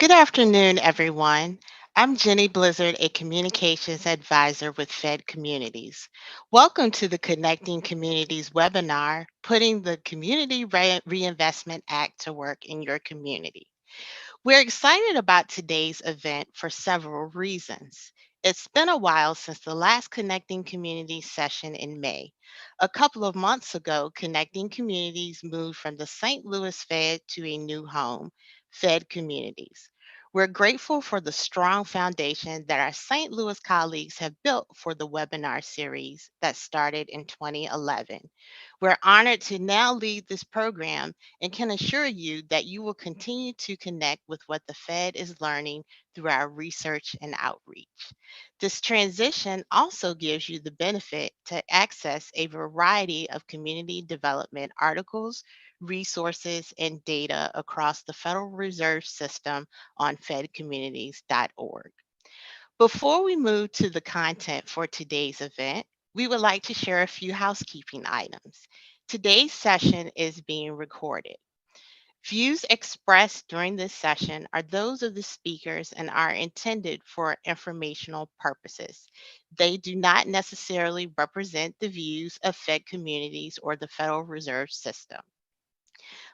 Good afternoon, everyone. I'm Jenny Blizzard, a communications advisor with Fed Communities. Welcome to the Connecting Communities webinar, Putting the Community Reinvestment Act to Work in Your Community. We're excited about today's event for several reasons. It's been a while since the last Connecting Communities session in May. A couple of months ago, Connecting Communities moved from the St. Louis Fed to a new home, Fed Communities. We're grateful for the strong foundation that our St. Louis colleagues have built for the webinar series that started in 2011. We're honored to now lead this program and can assure you that you will continue to connect with what the Fed is learning through our research and outreach. This transition also gives you the benefit to access a variety of community development articles, resources, and data across the Federal Reserve System on fedcommunities.org. Before we move to the content for today's event, we would like to share a few housekeeping items. Today's session is being recorded. Views expressed during this session are those of the speakers and are intended for informational purposes. They do not necessarily represent the views of Fed Communities or the Federal Reserve System.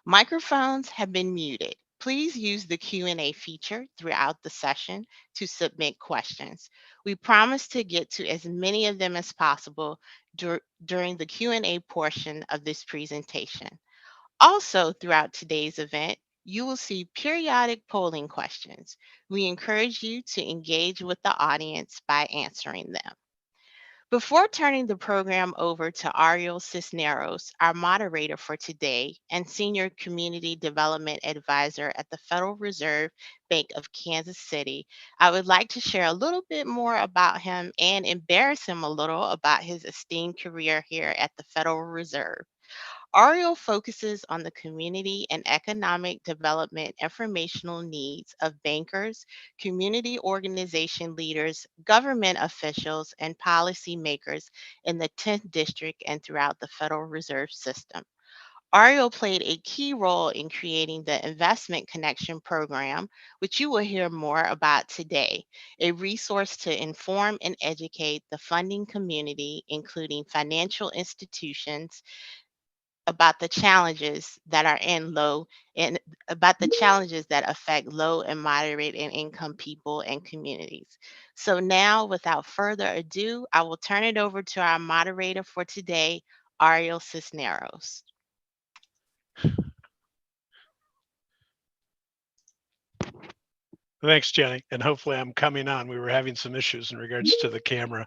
Microphones have been muted. Please use the Q&A feature throughout the session to submit questions. We promise to get to as many of them as possible during the Q&A portion of this presentation. Also, throughout today's event, you will see periodic polling questions. We encourage you to engage with the audience by answering them. Before turning the program over to Ariel Cisneros, our moderator for today and Senior Community Development Advisor at the Federal Reserve Bank of Kansas City, I would like to share a little bit more about him and embarrass him a little about his esteemed career here at the Federal Reserve. Ariel focuses on the community and economic development informational needs of bankers, community organization leaders, government officials, and policymakers in the 10th District and throughout the Federal Reserve System. Ariel played a key role in creating the Investment Connection program, which you will hear more about today, a resource to inform and educate the funding community, including financial institutions, about the challenges that are in low and about the challenges that affect low and moderate and income people and communities. So now, without further ado, I will turn it over to our moderator for today, Ariel Cisneros. Thanks, Jenny. And hopefully I'm coming on. We were having some issues in regards to the camera.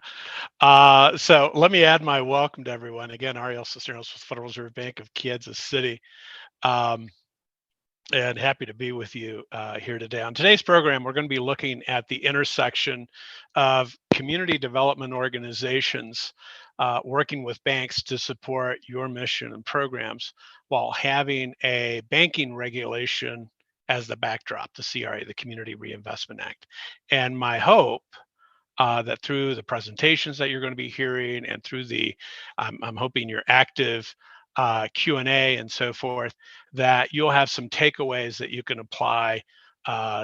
So let me add my welcome to everyone. Again, Ariel Cisneros with Federal Reserve Bank of Kansas City. And happy to be with you here today. On today's program, we're going to be looking at the intersection of community development organizations working with banks to support your mission and programs while having a banking regulation as the backdrop, the CRA, the Community Reinvestment Act. And my hope that through the presentations that you're going to be hearing and through I'm hoping your active Q&A and so forth, that you'll have some takeaways that you can apply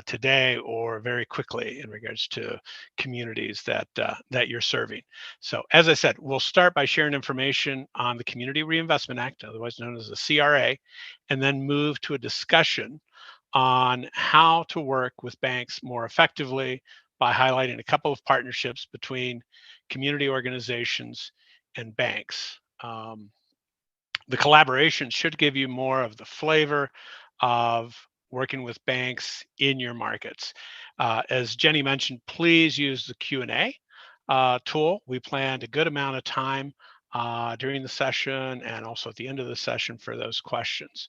today or very quickly in regards to communities that you're serving. So as I said, we'll start by sharing information on the Community Reinvestment Act, otherwise known as the CRA, and then move to a discussion on how to work with banks more effectively by highlighting a couple of partnerships between community organizations and banks. The collaboration should give you more of the flavor of working with banks in your markets. As Jenny mentioned, please use the Q&A tool. We planned a good amount of time during the session and also at the end of the session for those questions.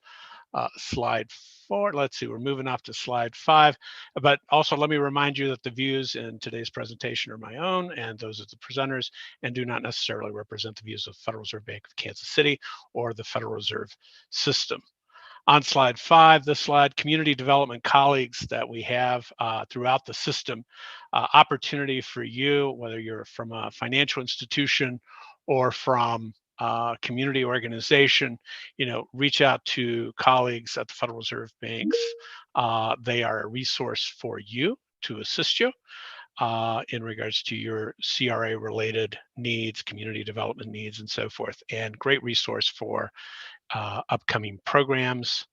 Slide 4. Let's see, we're moving off to slide 5. But also let me remind you that the views in today's presentation are my own and those of the presenters and do not necessarily represent the views of Federal Reserve Bank of Kansas City or the Federal Reserve System. On slide 5, this slide, community development colleagues that we have throughout the system, opportunity for you, whether you're from a financial institution or from community organization, reach out to colleagues at the Federal Reserve Bank's They are a resource for you to assist you in regards to your CRA related needs, community development needs, and so forth. And great resource for upcoming programs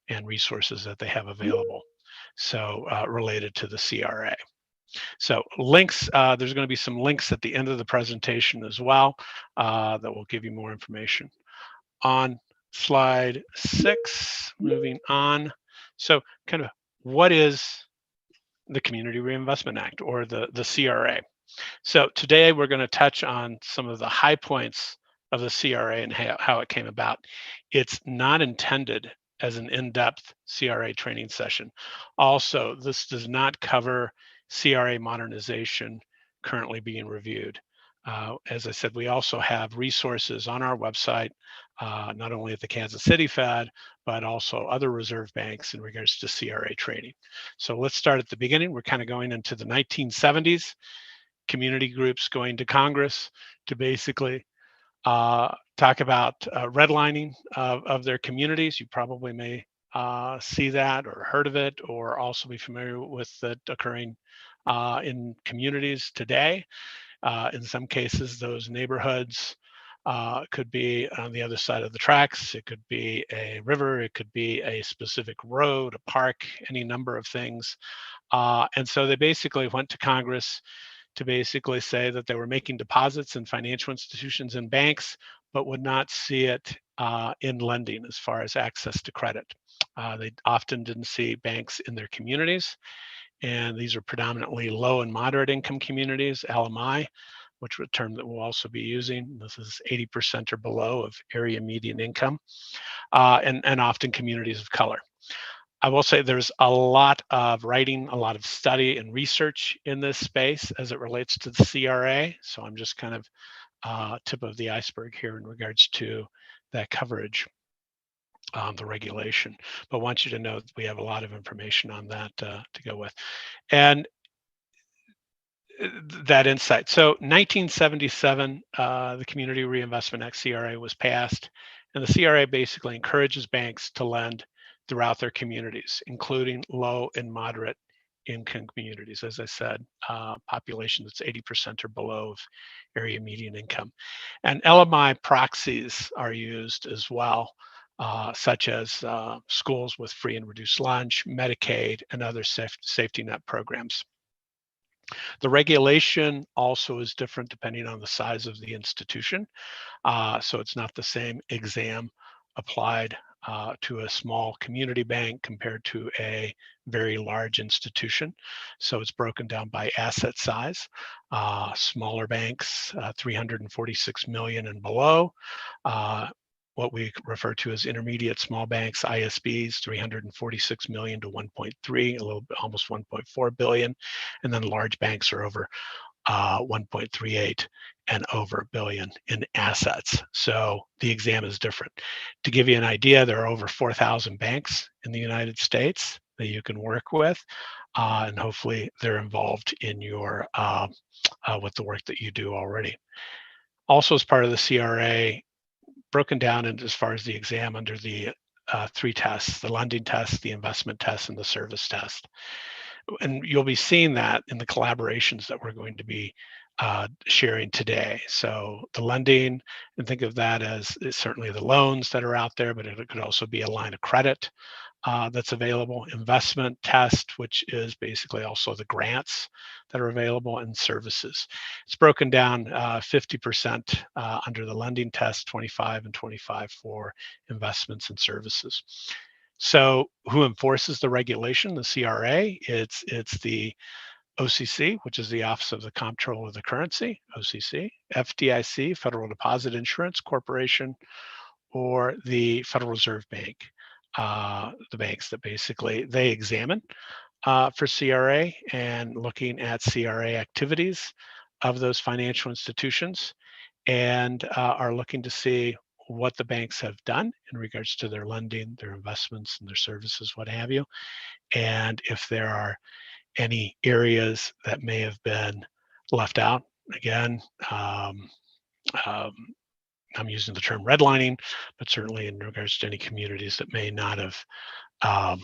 and resources that they have available. So related to the CRA. So links, there's going to be some links at the end of the presentation as well that will give you more information. On slide 6, moving on. So kind of what is the Community Reinvestment Act, or the CRA? So today we're going to touch on some of the high points of the CRA and how it came about. It's not intended as an in-depth CRA training session. Also, this does not cover CRA modernization currently being reviewed. As I said, we also have resources on our website, not only at the Kansas City Fed, but also other reserve banks in regards to CRA training. So let's start at the beginning. We're kind of going into the 1970s. Community groups going to Congress to basically talk about redlining of their communities. You probably may see that or heard of it, or also be familiar with it occurring in communities today. In some cases, those neighborhoods could be on the other side of the tracks. It could be a river. It could be a specific road, a park, any number of things. And so they basically went to Congress to basically say that they were making deposits in financial institutions and banks, but would not see it in lending as far as access to credit. They often didn't see banks in their communities, and these are predominantly low and moderate income communities, LMI, which is a term that we'll also be using. This is 80% or below of area median income, and often communities of color. I will say there's a lot of writing, a lot of study and research in this space as it relates to the CRA. So I'm just kind of tip of the iceberg here in regards to that coverage, the regulation. But I want you to know that we have a lot of information on that to go with. And that insight. So 1977, the Community Reinvestment Act, CRA, was passed, and the CRA basically encourages banks to lend throughout their communities, including low and moderate income communities. As I said, population that's 80% or below of area median income. And LMI proxies are used as well, such as schools with free and reduced lunch, Medicaid, and other safety net programs. The regulation also is different depending on the size of the institution. So it's not the same exam applied to a small community bank compared to a very large institution. So it's broken down by asset size. Smaller banks, 346 million and below. What we refer to as intermediate small banks, ISBs, 346 million to 1.3, a little bit, almost 1.4 billion. And then large banks are over 1.38 and over billion in assets. So the exam is different. To give you an idea, there are over 4,000 banks in the United States that you can work with, and hopefully they're involved in your with the work that you do already. Also, as part of the CRA, broken down into as far as the exam under the 3 tests: the lending test, the investment test, and the service test. And you'll be seeing that in the collaborations that we're going to be sharing today. So the lending, and think of that as certainly the loans that are out there, but it could also be a line of credit that's available. Investment test, which is basically also the grants that are available, and services. It's broken down 50% under the lending test, 25 and 25 for investments and services. So who enforces the regulation? The CRA. It's the OCC, which is the Office of the Comptroller of the Currency, OCC, FDIC, Federal Deposit Insurance Corporation, or the Federal Reserve Bank. The banks that basically they examine for CRA and looking at CRA activities of those financial institutions, and are looking to see what the banks have done in regards to their lending, their investments, and their services, what have you, and if there are any areas that may have been left out. Again, um, I'm using the term redlining, but certainly in regards to any communities that may not have um,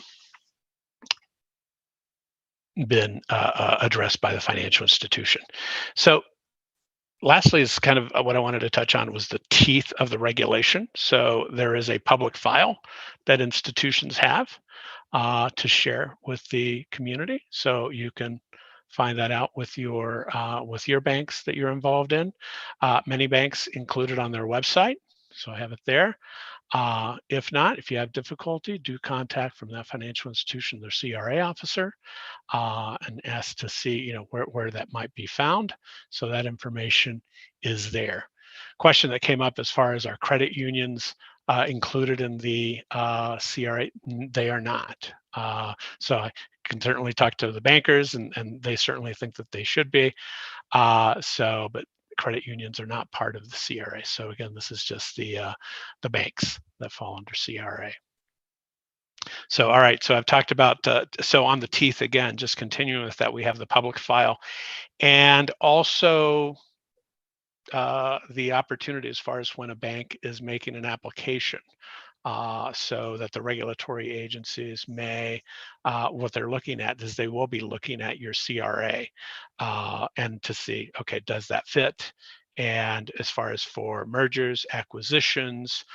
been addressed by the financial institution. So lastly is kind of what I wanted to touch on was the teeth of the regulation. So there is a public file that institutions have to share with the community. So you can find that out with your banks that you're involved in. Many banks include it on their website, so I have it there. If not, if you have difficulty, do contact from that financial institution, their CRA officer, and ask to see, where that might be found. So that information is there. Question that came up as far as our credit unions included in the CRA, they are not. So I can certainly talk to the bankers, and they certainly think that they should be. But credit unions are not part of the CRA. So again, this is just the banks that fall under CRA. So, all right, so I've talked about, so on the teeth again, just continuing with that, we have the public file and also the opportunity as far as when a bank is making an application. So that the regulatory agencies may, what they're looking at is they will be looking at your CRA and to see, okay, does that fit? And as far as for mergers, acquisitions,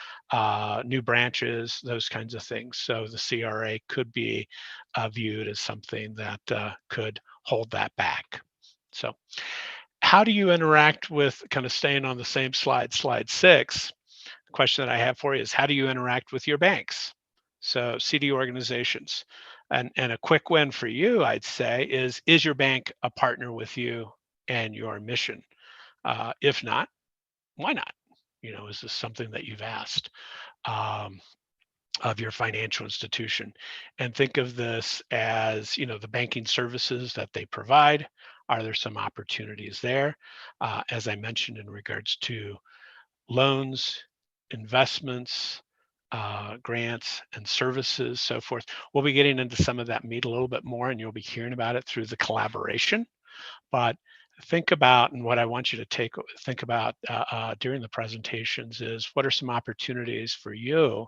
new branches, those kinds of things. So the CRA could be viewed as something that could hold that back. So how do you interact with, kind of staying on the same slide 6, question that I have for you is how do you interact with your banks? So CD organizations. And a quick win for you, I'd say, is your bank a partner with you and your mission? If not, why not? Is this something that you've asked of your financial institution? And think of this as, the banking services that they provide. Are there some opportunities there? As I mentioned, in regards to loans, investments, grants, and services, so forth. We'll be getting into some of that meat a little bit more, and you'll be hearing about it through the collaboration. But think about, and what I want you to think about during the presentations is what are some opportunities for you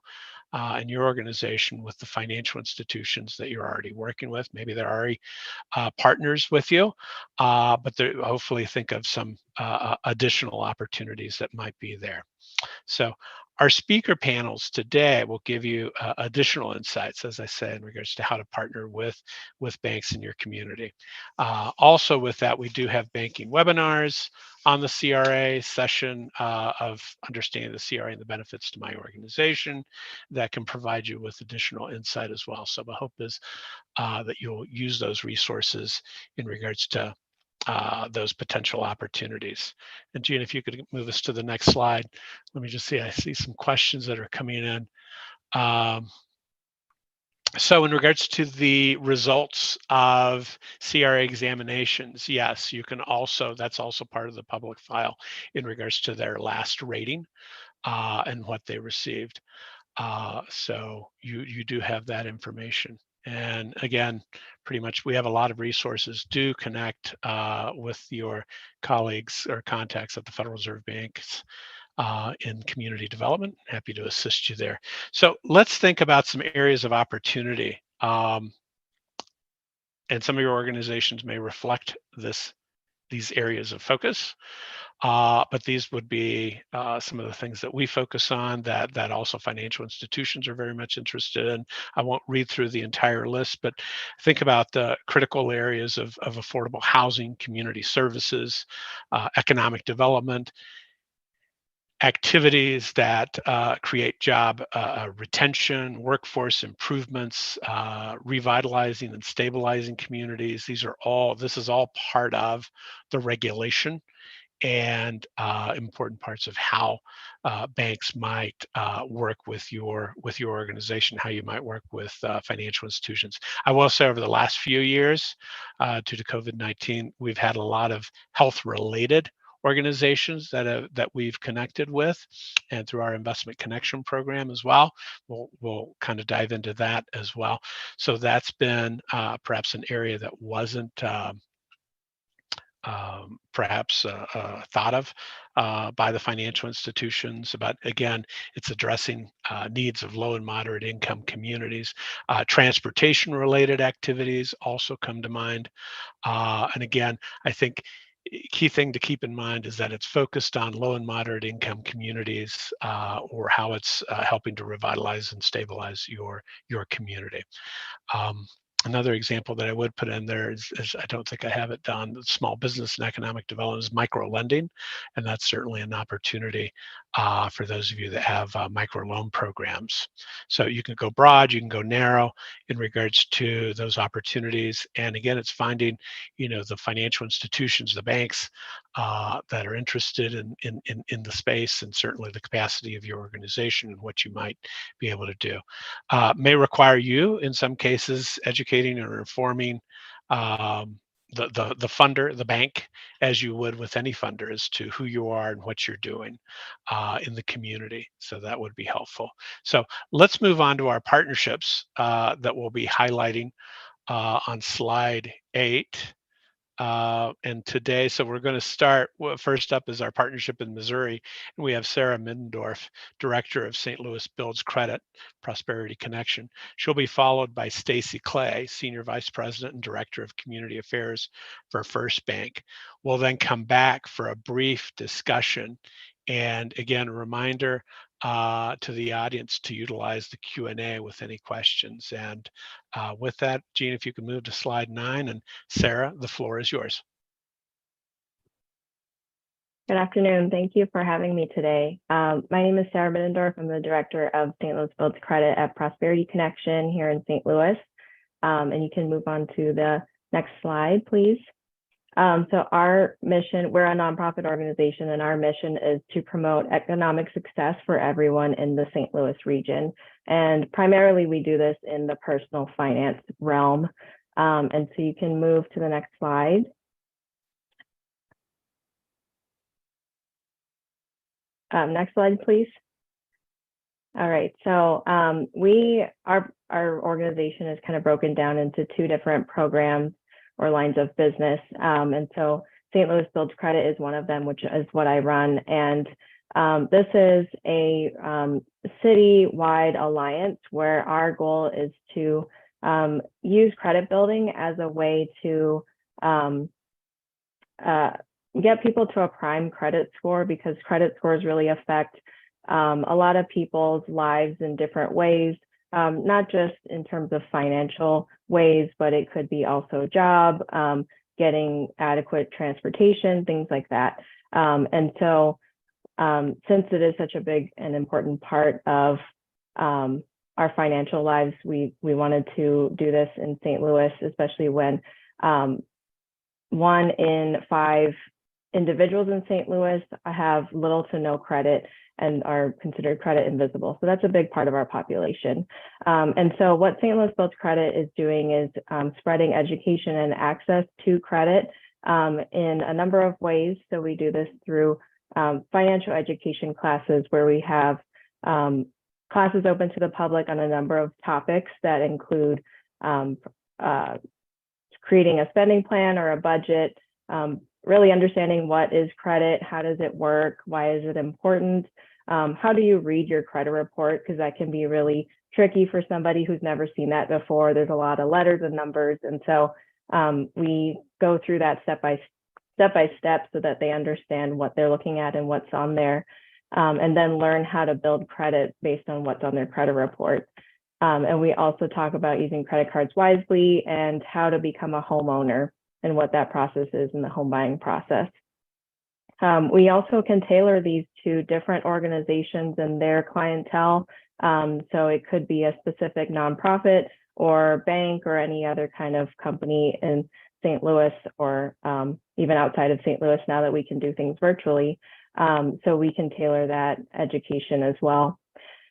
and your organization with the financial institutions that you're already working with. Maybe they're already partners with you, but hopefully think of some additional opportunities that might be there. So our speaker panels today will give you additional insights, as I said, in regards to how to partner with banks in your community. Also with that, we do have banking webinars on the CRA session of understanding the CRA and the benefits to my organization that can provide you with additional insight as well. So the hope is that you'll use those resources in regards to those potential opportunities. And Gene, if you could move us to the next slide. Let me just see, I see some questions that are coming in. So in regards to the results of CRA examinations, yes, you can also, that's also part of the public file in regards to their last rating and what they received. So you do have that information. And again, pretty much we have a lot of resources. Do connect with your colleagues or contacts at the Federal Reserve Banks in community development. Happy to assist you there. So let's think about some areas of opportunity. And some of your organizations may reflect these areas of focus. But these would be some of the things that we focus on that also financial institutions are very much interested in. I won't read through the entire list, but think about the critical areas of affordable housing, community services, economic development, activities that create job retention, workforce improvements, revitalizing and stabilizing communities. This is all part of the regulation and important parts of how banks might work with your organization, how you might work with financial institutions. I will say over the last few years, due to COVID-19, we've had a lot of health-related organizations that we've connected with, and through our investment connection program as well. We'll kind of dive into that as well. So that's been perhaps an area that wasn't perhaps thought of by the financial institutions. But again, it's addressing needs of low and moderate income communities. Transportation related activities also come to mind. And again, I think key thing to keep in mind is that it's focused on low and moderate income communities, or how it's helping to revitalize and stabilize your community. Um, Another example that I would put in there is I don't think I have it done. Small business and economic development is micro lending, and that's certainly an opportunity for those of you that have micro loan programs. So you can go broad, you can go narrow in regards to those opportunities. And again, it's finding, the financial institutions, the banks that are interested in the space, and certainly the capacity of your organization and what you might be able to do. May require you, in some cases, educating or informing the funder, the bank, as you would with any funder, as to who you are and what you're doing in the community. So that would be helpful. So let's move on to our partnerships that we'll be highlighting on slide 8. And today, so we're going to start. First up is our partnership in Missouri, and we have Sarah Middendorf, Director of St. Louis Builds Credit Prosperity Connection. She'll be followed by Stacy Clay, Senior Vice President and Director of Community Affairs for First Bank. We'll then come back for a brief discussion, and again, a reminder to the audience to utilize the Q&A with any questions. And with that, Gene, if you can move to slide 9, and Sarah, the floor is yours. Good afternoon. Thank you for having me today. My name is Sarah Middendorf. I'm the Director of St. Louis Builds Credit at Prosperity Connection here in St. Louis. And you can move on to the next slide, please. So our mission, we're a nonprofit organization, and our mission is to promote economic success for everyone in the St. Louis region. And primarily we do this in the personal finance realm. And so you can move to the next slide. Next slide, please. All right, so our organization is kind of broken down into 2 different programs or lines of business. And so St. Louis Builds Credit is one of them, which is what I run. And this is a city-wide alliance where our goal is to use credit building as a way to get people to a prime credit score, because credit scores really affect a lot of people's lives in different ways, not just in terms of financial ways, but it could be also job, getting adequate transportation, things like that. And so since it is such a big and important part of our financial lives, we wanted to do this in St. Louis, especially when 1 in 5 individuals in St. Louis have little to no credit and are considered credit invisible. So that's a big part of our population. And so what St. Louis Builds Credit is doing is spreading education and access to credit in a number of ways. So we do this through financial education classes, where we have classes open to the public on a number of topics that include creating a spending plan or a budget, really understanding what is credit, how does it work, why is it important, how do you read your credit report, because that can be really tricky for somebody who's never seen that before. There's a lot of letters and numbers, and so we go through that step by step so that they understand what they're looking at and what's on there, and then learn how to build credit based on what's on their credit report. And we also talk about using credit cards wisely and how to become a homeowner and what that process is in the home buying process. We also can tailor these to different organizations and their clientele. So it could be a specific nonprofit or bank or any other kind of company in St. Louis, or even outside of St. Louis now that we can do things virtually. So we can tailor that education as well.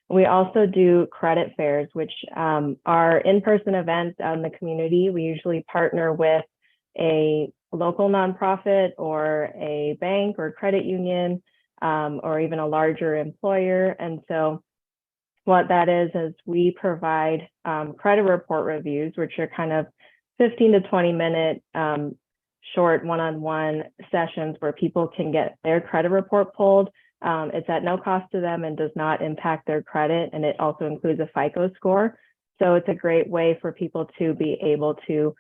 We also do credit fairs, which are in-person events out in the community. We usually partner with a local nonprofit or a bank or credit union, or even a larger employer. And so what that is we provide credit report reviews, which are kind of 15 to 20 minute short one-on-one sessions where people can get their credit report pulled. It's at no cost to them and does not impact their credit. And it also includes a FICO score. So it's a great way for people to be able to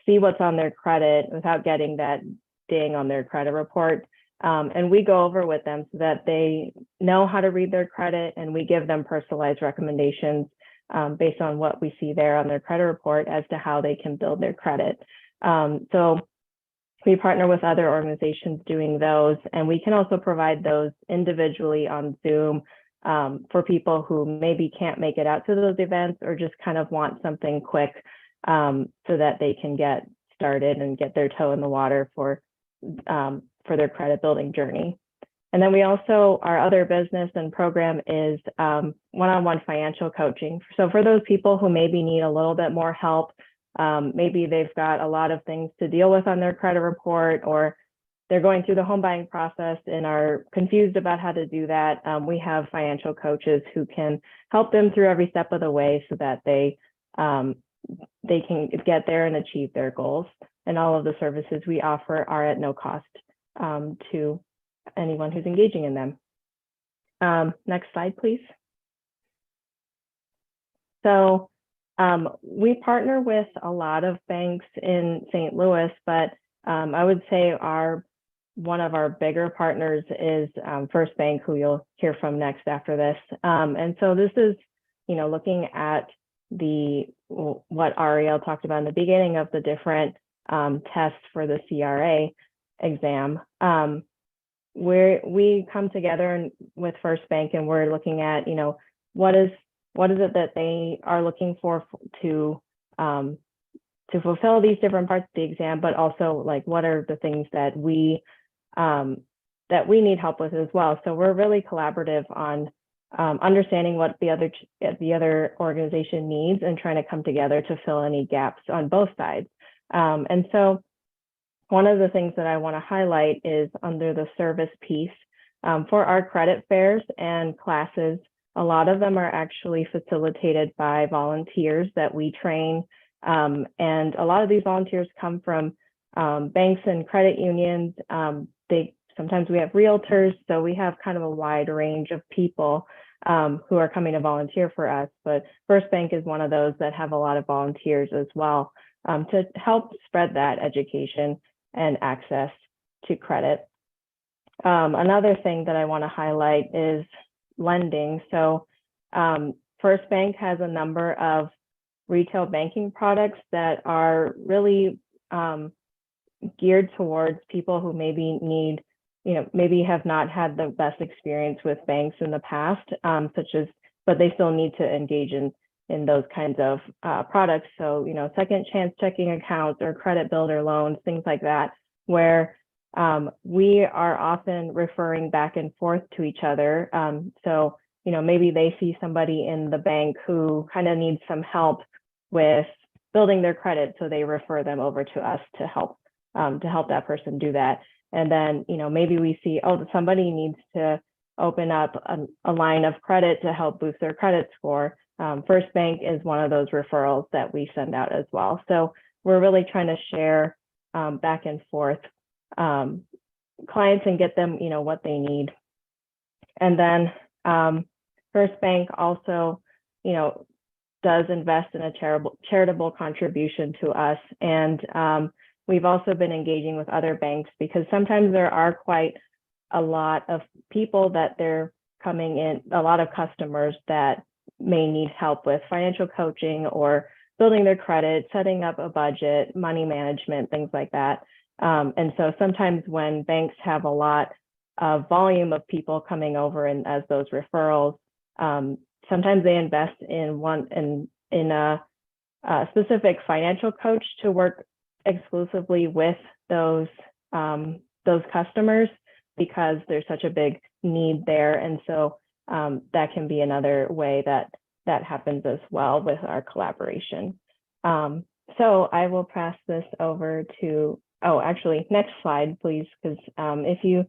see what's on their credit without getting that ding on their credit report. And we go over with them so that they know how to read their credit, and we give them personalized recommendations based on what we see there on their credit report as to how they can build their credit. So we partner with other organizations doing those, and we can also provide those individually on Zoom for people who maybe can't make it out to those events or just kind of want something quick so that they can get started and get their toe in the water for their credit building journey. And then we also, our other business and program is one-on-one financial coaching. So for those people who maybe need a little bit more help, maybe they've got a lot of things to deal with on their credit report, or they're going through the home buying process and are confused about how to do that. We have financial coaches who can help them through every step of the way so that they can get there and achieve their goals. And all of the services we offer are at no cost to anyone who's engaging in them. Next slide, please. So we partner with a lot of banks in St. Louis, but I would say one of our bigger partners is First Bank, who you'll hear from next after this. And so this is, looking at what Ariel talked about in the beginning of the different tests for the CRA exam. We come together with First Bank, and we're looking at, what is it that they are looking for to fulfill these different parts of the exam, but also like what are the things that we need help with as well. So we're really collaborative on understanding what the other organization needs and trying to come together to fill any gaps on both sides. And so one of the things that I want to highlight is under the service piece for our credit fairs and classes. A lot of them are actually facilitated by volunteers that we train. And a lot of these volunteers come from banks and credit unions. Sometimes we have realtors, so we have kind of a wide range of people who are coming to volunteer for us. But First Bank is one of those that have a lot of volunteers as well to help spread that education and access to credit. Another thing that I want to highlight is lending. So First Bank has a number of retail banking products that are really geared towards people who maybe need, maybe have not had the best experience with banks in the past, but they still need to engage in those kinds of products. So, second chance checking accounts or credit builder loans, things like that, where we are often referring back and forth to each other. So, maybe they see somebody in the bank who kind of needs some help with building their credit, so they refer them over to us to help that person do that. And then, maybe we see, somebody needs to open up a line of credit to help boost their credit score. First Bank is one of those referrals that we send out as well. So we're really trying to share back and forth clients and get them, what they need. And then First Bank also, does invest in a charitable contribution to us. And we've also been engaging with other banks because sometimes there are quite a lot of people that they're coming in, a lot of customers that may need help with financial coaching or building their credit, setting up a budget, money management, things like that. And so sometimes when banks have a lot of volume of people coming over and as those referrals, sometimes they invest in a specific financial coach to work exclusively with those customers because there's such a big need there. And so that can be another way that happens as well with our collaboration. So I will pass this over to, actually, next slide, please, because if you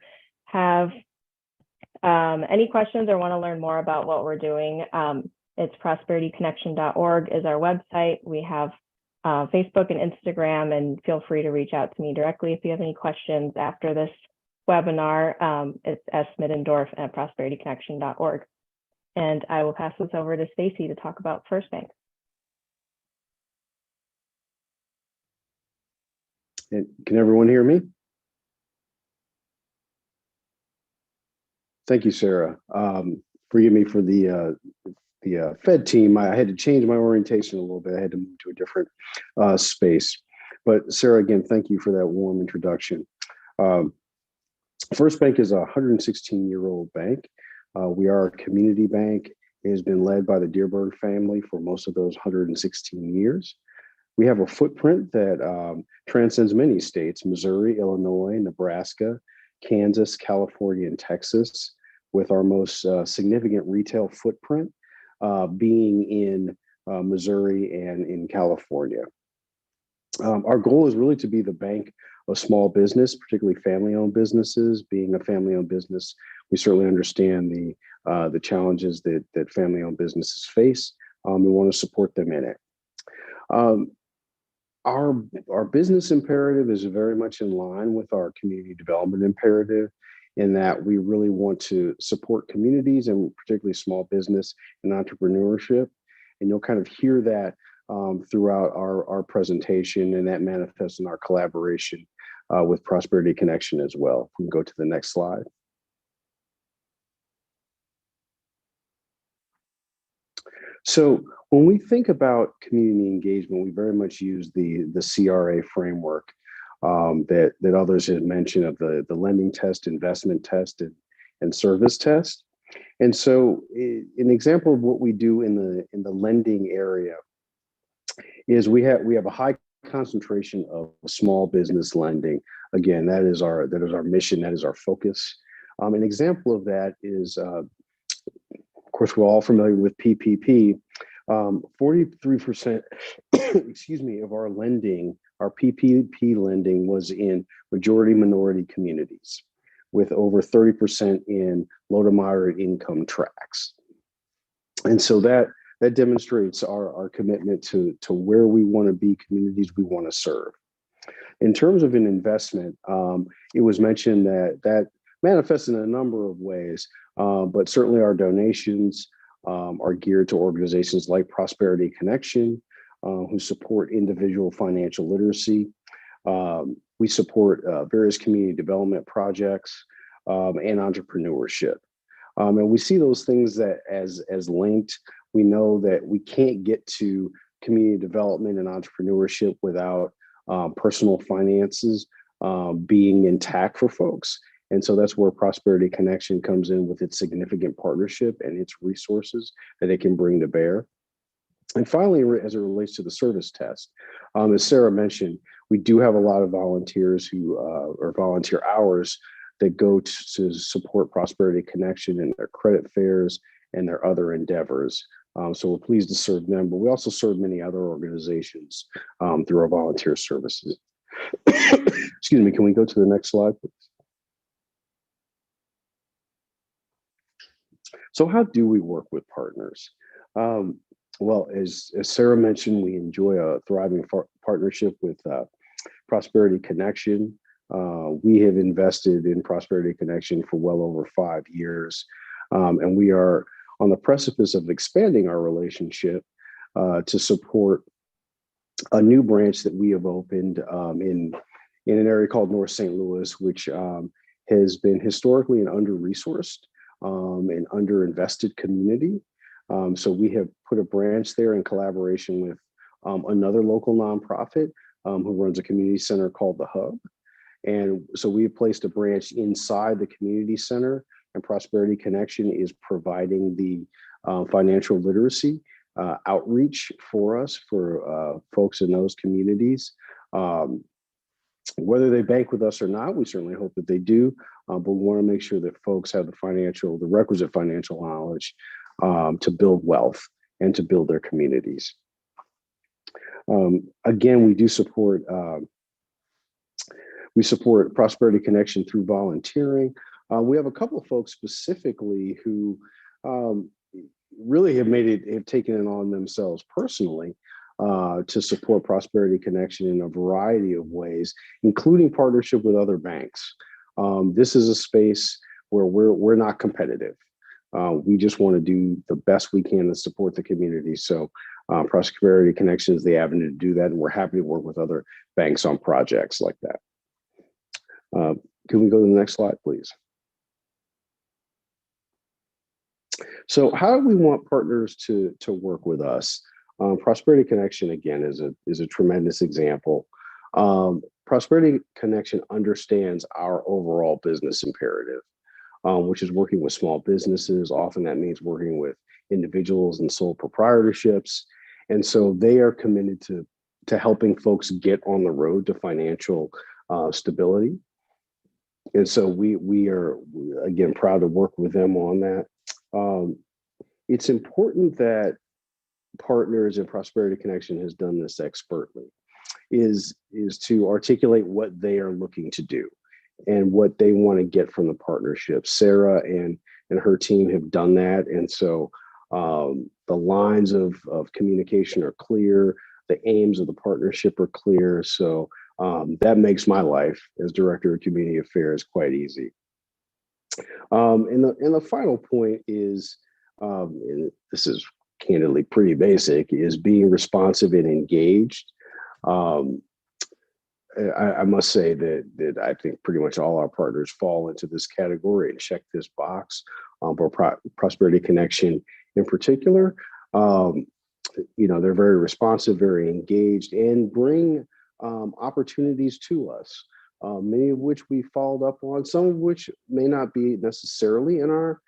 have any questions or want to learn more about what we're doing, it's prosperityconnection.org is our website. We have Facebook and Instagram, and feel free to reach out to me directly if you have any questions after this webinar. It's smiddendorf@prosperityconnection.org. And I will pass this over to Stacy to talk about First Bank. And can everyone hear me? Thank you, Sarah. Forgive me for the Fed team. I had to change my orientation a little bit. I had to move to a different space. But Sarah, again, thank you for that warm introduction. First Bank is a 116-year-old bank. We are a community bank. It has been led by the Dearborn family for most of those 116 years. We have a footprint that transcends many states: Missouri, Illinois, Nebraska, Kansas, California, and Texas, with our most significant retail footprint being in Missouri and in California. Our goal is really to be the bank of small business, particularly family-owned businesses. Being a family-owned business, we certainly understand the challenges that family-owned businesses face. We want to support them in it. Our business imperative is very much in line with our community development imperative, in that we really want to support communities, and particularly small business and entrepreneurship. And you'll kind of hear that throughout our presentation, and that manifests in our collaboration with Prosperity Connection as well. If we can go to the next slide. So when we think about community engagement, we very much use the CRA framework that others have mentioned, of the lending test, investment test, and service test. And so an example of what we do in the lending area is we have a high concentration of small business lending. Again, that is our mission, that is our focus. An example of that is, of course, we're all familiar with PPP. 43%, excuse me, of our lending, our PPP lending, was in majority minority communities, with over 30% in low to moderate income tracts. And so that demonstrates our commitment to where we want to be, communities we want to serve. In terms of an investment, it was mentioned that manifests in a number of ways, but certainly our donations are geared to organizations like Prosperity Connection, who support individual financial literacy. We support various community development projects and entrepreneurship. And we see those things that as linked. We know that we can't get to community development and entrepreneurship without personal finances being intact for folks. And so that's where Prosperity Connection comes in, with its significant partnership and its resources that it can bring to bear. And finally, as it relates to the service test, as Sarah mentioned, we do have a lot of volunteers who or volunteer hours that go to support Prosperity Connection in their credit fairs and their other endeavors. So we're pleased to serve them, but we also serve many other organizations through our volunteer services. Excuse me, can we go to the next slide, please? So how do we work with partners? Well, as Sarah mentioned, we enjoy a thriving partnership with Prosperity Connection. We have invested in Prosperity Connection for well over 5 years, and we are on the precipice of expanding our relationship to support a new branch that we have opened in an area called North St. Louis, which has been historically an under-resourced and underinvested community. So we have put a branch there in collaboration with another local nonprofit who runs a community center called The Hub. And so we have placed a branch inside the community center, and Prosperity Connection is providing the financial literacy outreach for us, for folks in those communities. Whether they bank with us or not, we certainly hope that they do, but we want to make sure that folks have the requisite financial knowledge to build wealth and to build their communities. Again, we do support Prosperity Connection through volunteering. We have a couple of folks specifically who really have taken it on themselves personally to support Prosperity Connection in a variety of ways, including partnership with other banks. This is a space where we're not competitive. We just want to do the best we can to support the community. So Prosperity Connection is the avenue to do that, and we're happy to work with other banks on projects like that. Can we go to the next slide, please? So how do we want partners to work with us? Prosperity Connection, again, is a tremendous example. Prosperity Connection understands our overall business imperative, which is working with small businesses. Often that means working with individuals and sole proprietorships. And so they are committed to helping folks get on the road to financial stability. And so we are, again, proud to work with them on that. It's important that partners and Prosperity Connection has done this expertly, is to articulate what they are looking to do and what they want to get from the partnership. Sarah and her team have done that. And so the lines of communication are clear. The aims of the partnership are clear. So that makes my life as Director of Community Affairs quite easy. And the final point is, and this is candidly pretty basic, is being responsive and engaged. I must say that I think pretty much all our partners fall into this category and check this box, for Prosperity Connection in particular. They're very responsive, very engaged, and bring opportunities to us, many of which we followed up on, some of which may not be necessarily in our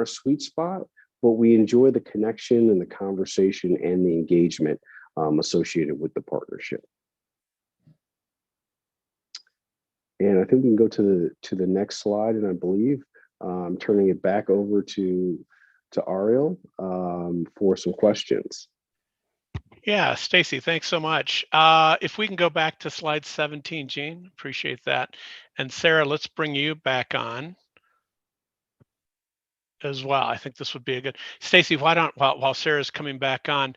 sweet spot, but we enjoy the connection and the conversation and the engagement associated with the partnership. And I think we can go to the next slide, and I believe I'm turning it back over to Ariel for some questions. Yeah, Stacy, thanks so much. If we can go back to slide 17, Jean, appreciate that. And Sarah, let's bring you back on as well. I think this would be a good. Stacy, why don't, while Sarah's coming back on,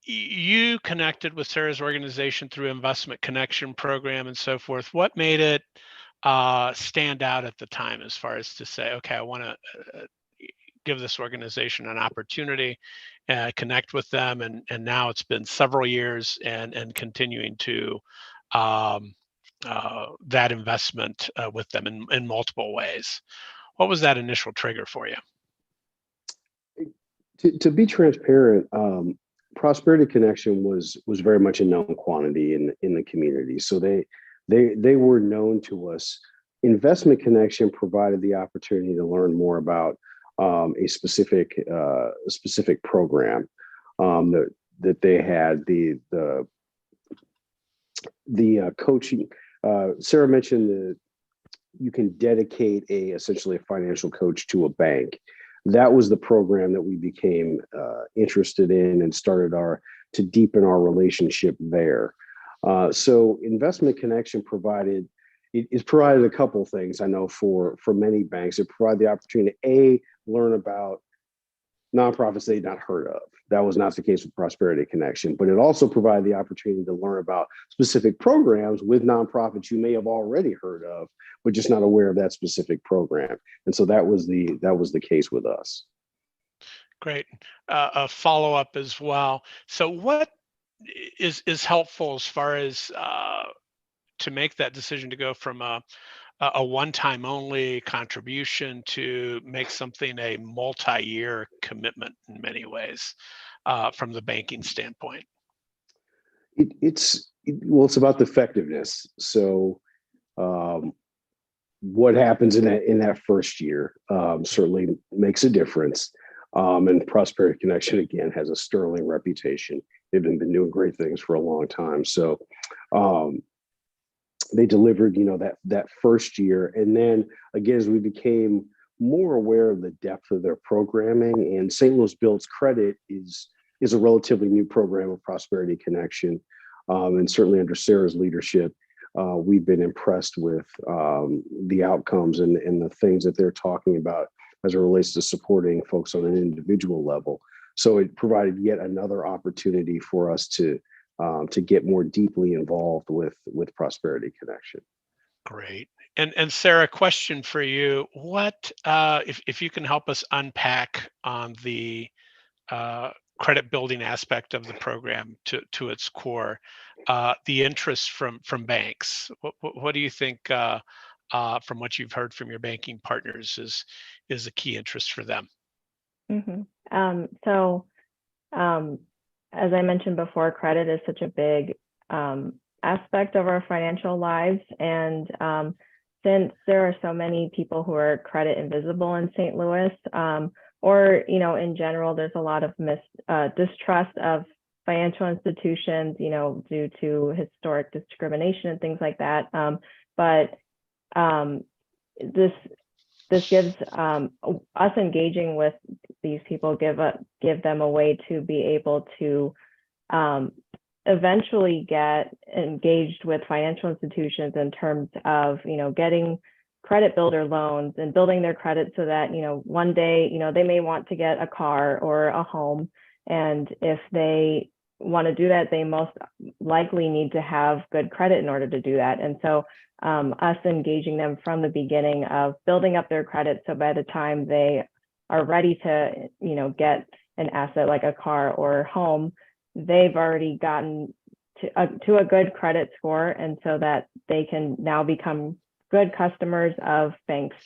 you connected with Sarah's organization through Investment Connection program and so forth. What made it stand out at the time, as far as to say, okay, I want to give this organization an opportunity, connect with them, and now it's been several years and continuing to that investment with them in multiple ways. What was that initial trigger for you? To be transparent, Prosperity Connection was very much a known quantity in the community. So they were known to us. Investment Connection provided the opportunity to learn more about a specific program that they had. The coaching. Sarah mentioned that you can dedicate essentially a financial coach to a bank. That was the program that we became interested in and started to deepen our relationship there. So Investment Connection provided a couple of things. I know for many banks, it provided the opportunity to learn about nonprofits they'd not heard of. That was not the case with Prosperity Connection, but it also provided the opportunity to learn about specific programs with nonprofits you may have already heard of, but just not aware of that specific program. And so that was the case with us. Great. A follow-up as well. So what is helpful as far as to make that decision to go from a one-time only contribution to make something a multi-year commitment in many ways, from the banking standpoint? It's about the effectiveness. So what happens in that first year certainly makes a difference. And Prosperity Connection, again, has a sterling reputation. They've been doing great things for a long time. So they delivered, that first year. And then again, as we became more aware of the depth of their programming, and St. Louis Builds Credit is a relatively new program of Prosperity Connection. And certainly under Sarah's leadership, we've been impressed with the outcomes and the things that they're talking about as it relates to supporting folks on an individual level. So it provided yet another opportunity for us to get more deeply involved with Prosperity Connection. Great. And Sarah, question for you. What if you can help us unpack on the credit building aspect of the program to its core, the interest from banks? What do you think, from what you've heard from your banking partners, is a key interest for them? So, as I mentioned before, credit is such a big aspect of our financial lives, and since there are so many people who are credit invisible in St. Louis, or in general, there's a lot of distrust of financial institutions, due to historic discrimination and things like that. But this gives us engaging with these people give them a way to be able to eventually get engaged with financial institutions in terms of getting credit builder loans and building their credit so that one day they may want to get a car or a home, and if they want to do that, they most likely need to have good credit in order to do that. And so us engaging them from the beginning of building up their credit, so by the time they are ready to get an asset like a car or home, they've already gotten to a good credit score, and so that they can now become good customers of banks,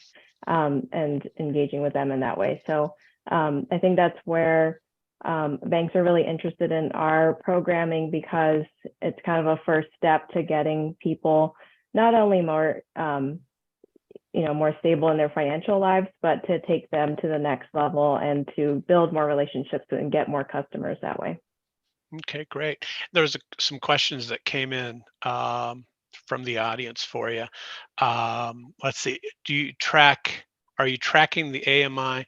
and engaging with them in that way. So I think that's where banks are really interested in our programming, because it's kind of a first step to getting people not only more more stable in their financial lives, but to take them to the next level and to build more relationships and get more customers that way. Okay, great. There's some questions that came in from the audience for you. Let's see. Are you tracking the AMI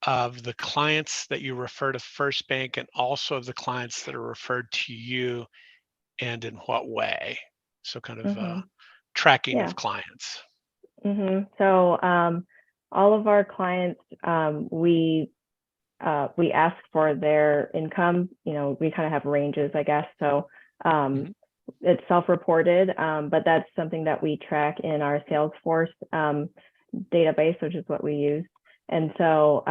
of the clients that you refer to First Bank, and also of the clients that are referred to you, and in what way? So kind of tracking Yeah. of clients. So all of our clients, we ask for their income. We kind of have ranges, I guess. So it's self-reported, but that's something that we track in our Salesforce database, which is what we use. And so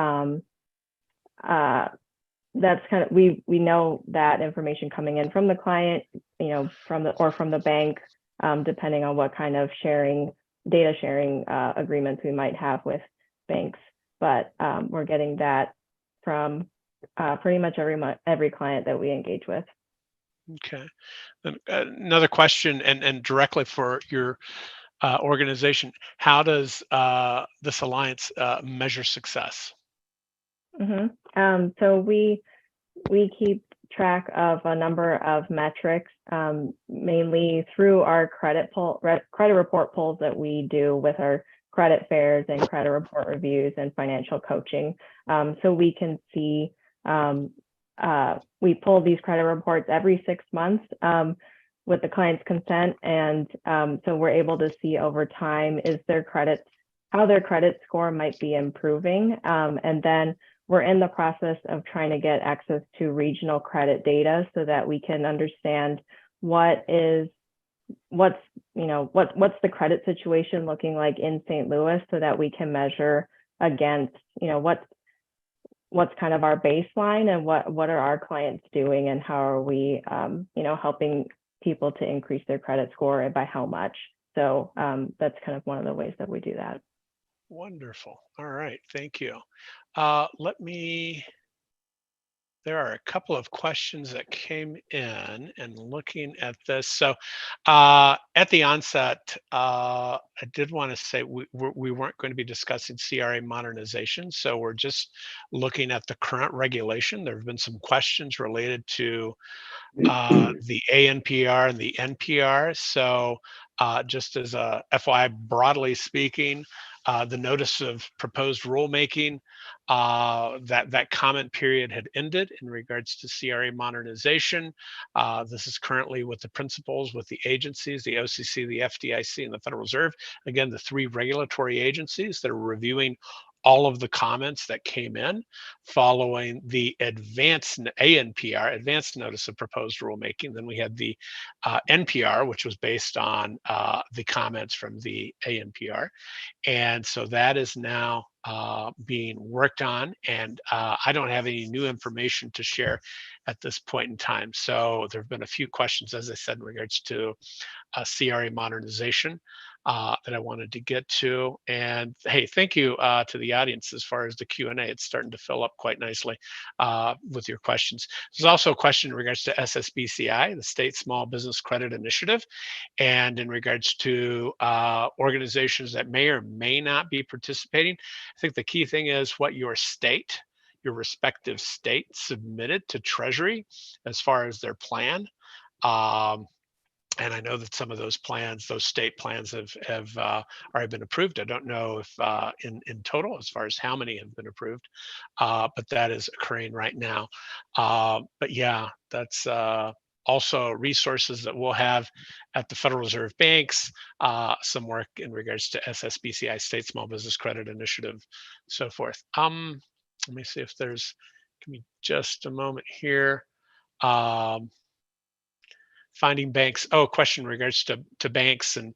that's kind of, we know that information coming in from the client, from the bank, depending on what kind of data sharing agreements we might have with banks. But we're getting that from pretty much every client that we engage with. Okay. Another question, and directly for your organization, how does this alliance measure success? So we keep track of a number of metrics, mainly through our credit report polls that we do with our credit fairs and credit report reviews and financial coaching. So we can see, we pull these credit reports every 6 months with the client's consent. And so we're able to see over time, how their credit score might be improving. And then we're in the process of trying to get access to regional credit data so that we can understand what's the credit situation looking like in St. Louis, so that we can measure against, what's kind of our baseline, and what are our clients doing, and how are we, helping people to increase their credit score, and by how much. So that's kind of one of the ways that we do that. Wonderful. All right. Thank you. There are a couple of questions that came in, and looking at this. So at the onset, I did want to say we weren't going to be discussing CRA modernization. So we're just looking at the current regulation. There have been some questions related to the ANPR and the NPR. So just as a FYI, broadly speaking, the notice of proposed rulemaking, that comment period had ended in regards to CRA modernization. This is currently with the principals, with the agencies, the OCC, the FDIC, and the Federal Reserve. Again, the three regulatory agencies that are reviewing all of the comments that came in following the advanced ANPR, advanced notice of proposed rulemaking. Then we had the NPR, which was based on the comments from the ANPR. And so that is now being worked on, and I don't have any new information to share at this point in time. So there have been a few questions, as I said, in regards to CRA modernization that I wanted to get to. And hey, thank you to the audience as far as the Q&A. It's starting to fill up quite nicely with your questions. There's also a question in regards to SSBCI, the State Small Business Credit Initiative, and in regards to organizations that may or may not be participating. I think the key thing is what your state, your respective state submitted to Treasury as far as their plan. And I know that some of those plans, those state plans have already been approved. I don't know if in total, as far as how many have been approved, but that is occurring right now. But yeah, that's also resources that we'll have at the Federal Reserve banks, some work in regards to SSBCI, State Small Business Credit Initiative, so forth. Let me see if there's, give me just a moment here. Finding banks. Oh, question in regards to banks, and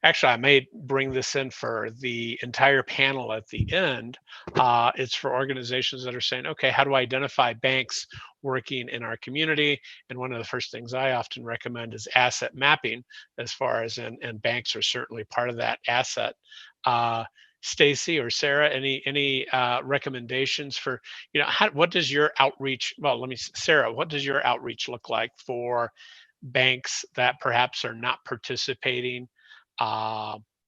actually I may bring this in for the entire panel at the end. It's for organizations that are saying, okay, how do I identify banks working in our community? And one of the first things I often recommend is asset mapping, as far as, and banks are certainly part of that asset. Stacy or Sarah, any recommendations for, what does your outreach, well, Sarah, what does your outreach look like for banks that perhaps are not participating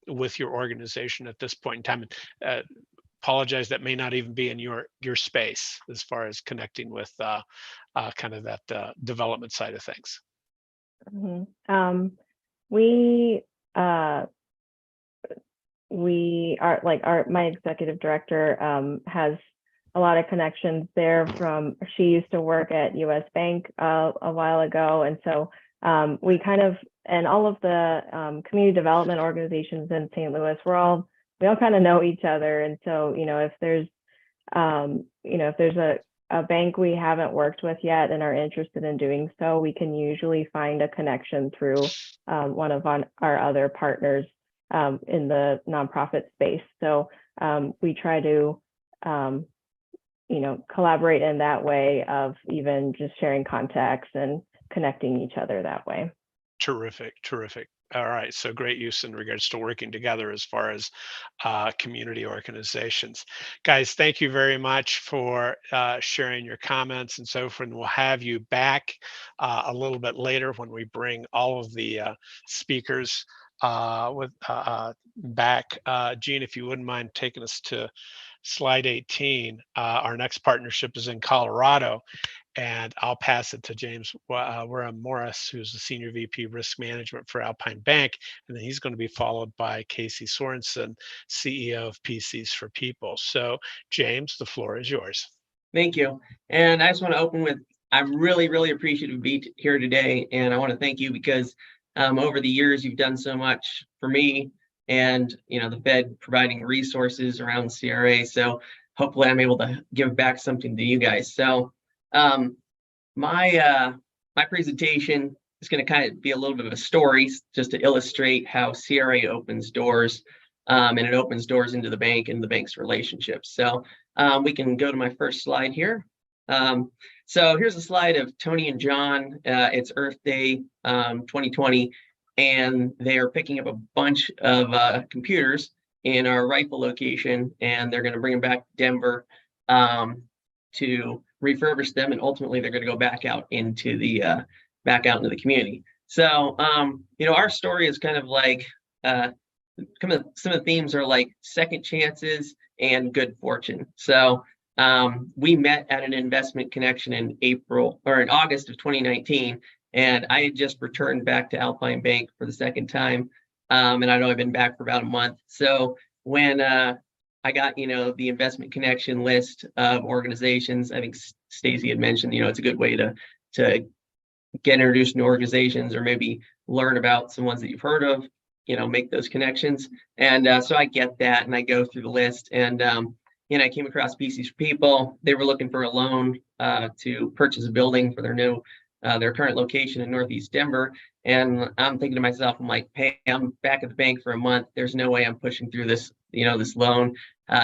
with your organization at this point in time? Apologize, that may not even be in your space as far as connecting with kind of that development side of things. Mm-hmm. We are my executive director has a lot of connections there she used to work at US Bank a while ago. And so we kind of, and all of the community development organizations in St. Louis, we all kind of know each other. And so, if there's, if there's a bank we haven't worked with yet and are interested in doing so, we can usually find a connection through one of our other partners in the nonprofit space. So we try to, collaborate in that way of even just sharing contacts and connecting each other that way. Terrific. All right, so great use in regards to working together as far as community organizations. Guys, thank you very much for sharing your comments and so forth. And we'll have you back a little bit later when we bring all of the speakers back. Gene, if you wouldn't mind taking us to slide 18. Our next partnership is in Colorado, and I'll pass it to James Morris, who's the Senior VP Risk Management for Alpine Bank, and then he's going to be followed by Casey Sorensen, CEO of PCs for People. So, James, the floor is yours. Thank you. And I just want to open with, I'm really, really appreciative to be here today, and I want to thank you because over the years, you've done so much for me and, the Fed providing resources around CRA. So hopefully I'm able to give back something to you guys. So my presentation is going to kind of be a little bit of a story just to illustrate how CRA opens doors, and it opens doors into the bank and the bank's relationships. So we can go to my first slide here. So here's a slide of Tony and John. It's Earth Day 2020, and they are picking up a bunch of computers in our rifle location, and they're going to bring them back to Denver to refurbish them, and ultimately they're going to go back out into the community. So our story is kind of like some of the themes are like second chances and good fortune. So we met at an investment connection in August of 2019, and I had just returned back to Alpine Bank for the second time, and I'd only been back for about a month. So when I got the investment connection list of organizations, I think Stacy had mentioned it's a good way to get introduced to organizations or maybe learn about some ones that you've heard of. make those connections. And so I get that, and I go through the list, and I came across PCs for People. They were looking for a loan to purchase a building for their current location in Northeast Denver. And I'm thinking to myself, I'm like, hey, I'm back at the bank for a month. There's no way I'm pushing through this, this loan.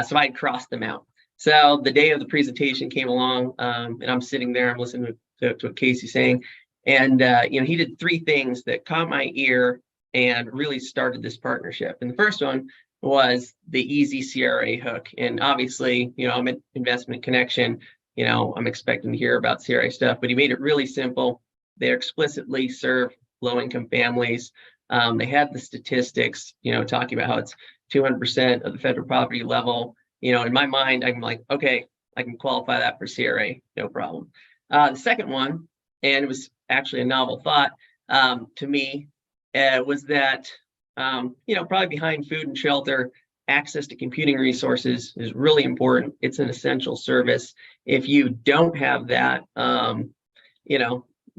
So I crossed them out. So the day of the presentation came along, and I'm sitting there, I'm listening to what Casey's saying. And, he did three things that caught my ear and really started this partnership. And the first one was the easy CRA hook. And obviously, I'm an investment connection. I'm expecting to hear about CRA stuff, but he made it really simple. They explicitly serve low-income families. They had the statistics, talking about how it's 200% of the federal poverty level. In my mind, I'm like, okay, I can qualify that for CRA, no problem. The second one, and it was actually a novel thought to me, was that, probably behind food and shelter, access to computing resources is really important. It's an essential service. If you don't have that,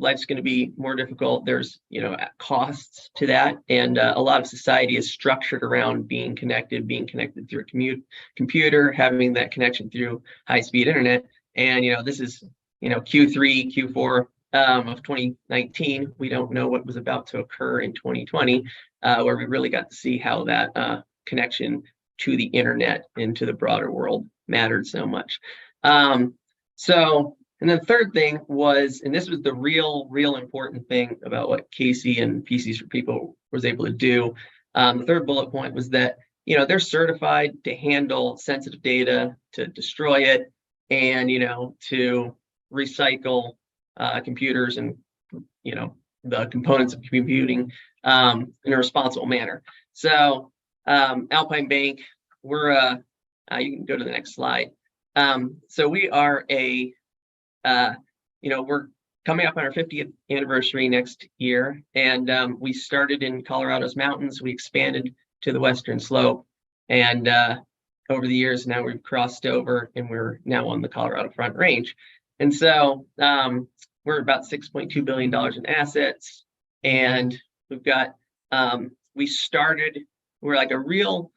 life's going to be more difficult. There's, costs to that. And a lot of society is structured around being connected through a computer, having that connection through high-speed internet. And, this is, Q3, Q4 of 2019. We don't know what was about to occur in 2020, where we really got to see how that connection to the internet and to the broader world mattered so much. And then the third thing was, and this was the real important thing about what Casey and PCs for People was able to do. The third bullet point was that, they're certified to handle sensitive data, to destroy it, and, to recycle computers and, the components of computing in a responsible manner. So Alpine Bank, we're, you can go to the next slide. So we are we're coming up on our 50th anniversary next year. And we started in Colorado's mountains. We expanded to the Western Slope. And over the years, now we've crossed over and we're now on the Colorado Front Range. And so we're about $6.2 billion in assets. And we've got, we're like a real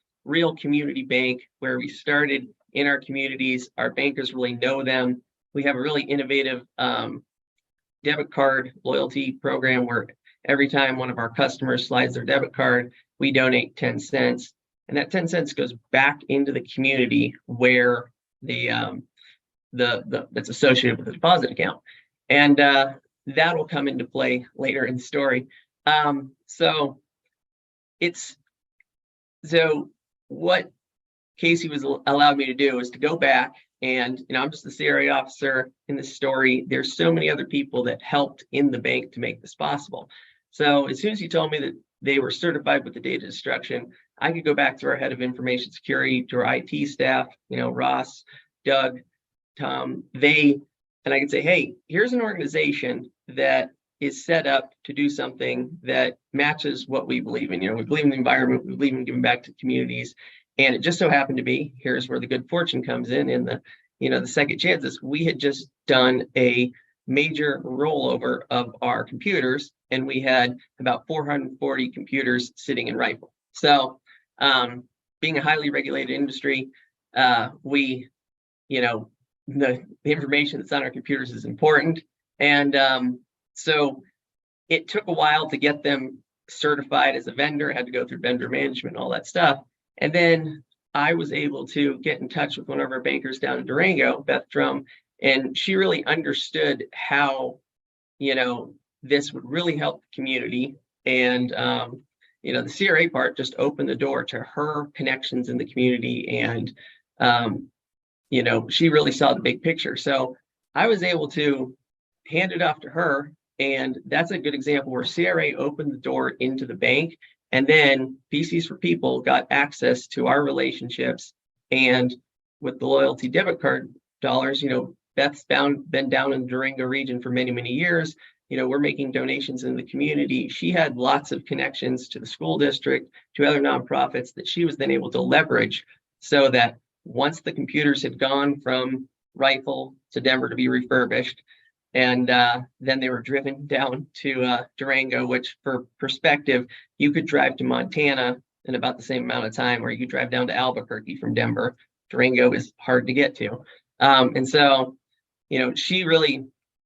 community bank where we started in our communities. Our bankers really know them. We have a really innovative debit card loyalty program where every time one of our customers slides their debit card, we donate 10 cents. And that 10 cents goes back into the community where that's associated with the deposit account. And that will come into play later in the story. So what Casey was allowed me to do is to go back and, I'm just the CRA officer in this story. There's so many other people that helped in the bank to make this possible. So as soon as he told me that they were certified with the data destruction, I could go back to our head of information security, to our IT staff, Ross, Doug, Tom, and I could say, hey, here's an organization that is set up to do something that matches what we believe in. We believe in the environment, we believe in giving back to communities. And it just so happened to be, here's where the good fortune comes in the second chances. We had just done a major rollover of our computers, and we had about 440 computers sitting in Rifle. So being a highly regulated industry, the information that's on our computers is important. And so it took a while to get them certified as a vendor. I had to go through vendor management and all that stuff. And then I was able to get in touch with one of our bankers down in Durango, Beth Drum, and she really understood how, this would really help the community. And, the CRA part just opened the door to her connections in the community. And, she really saw the big picture. So I was able to hand it off to her. And that's a good example where CRA opened the door into the bank. And then PCs for People got access to our relationships. And with the loyalty debit card dollars, Beth's been down in the Durango region for many, many years. We're making donations in the community. She had lots of connections to the school district, to other nonprofits that she was then able to leverage so that once the computers had gone from Rifle to Denver to be refurbished, And then they were driven down to Durango, which for perspective, you could drive to Montana in about the same amount of time, or you could drive down to Albuquerque from Denver. Durango is hard to get to. And so, she really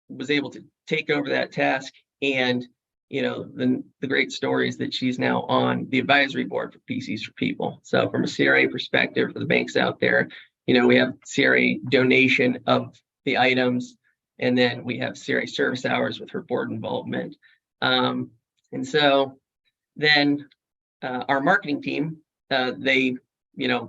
was able to take over that task. And, the great story is that she's now on the advisory board for PCs for People. So from a CRA perspective, for the banks out there, we have CRA donation of the items, and then we have CRA service hours with her board involvement. And so then our marketing team, they,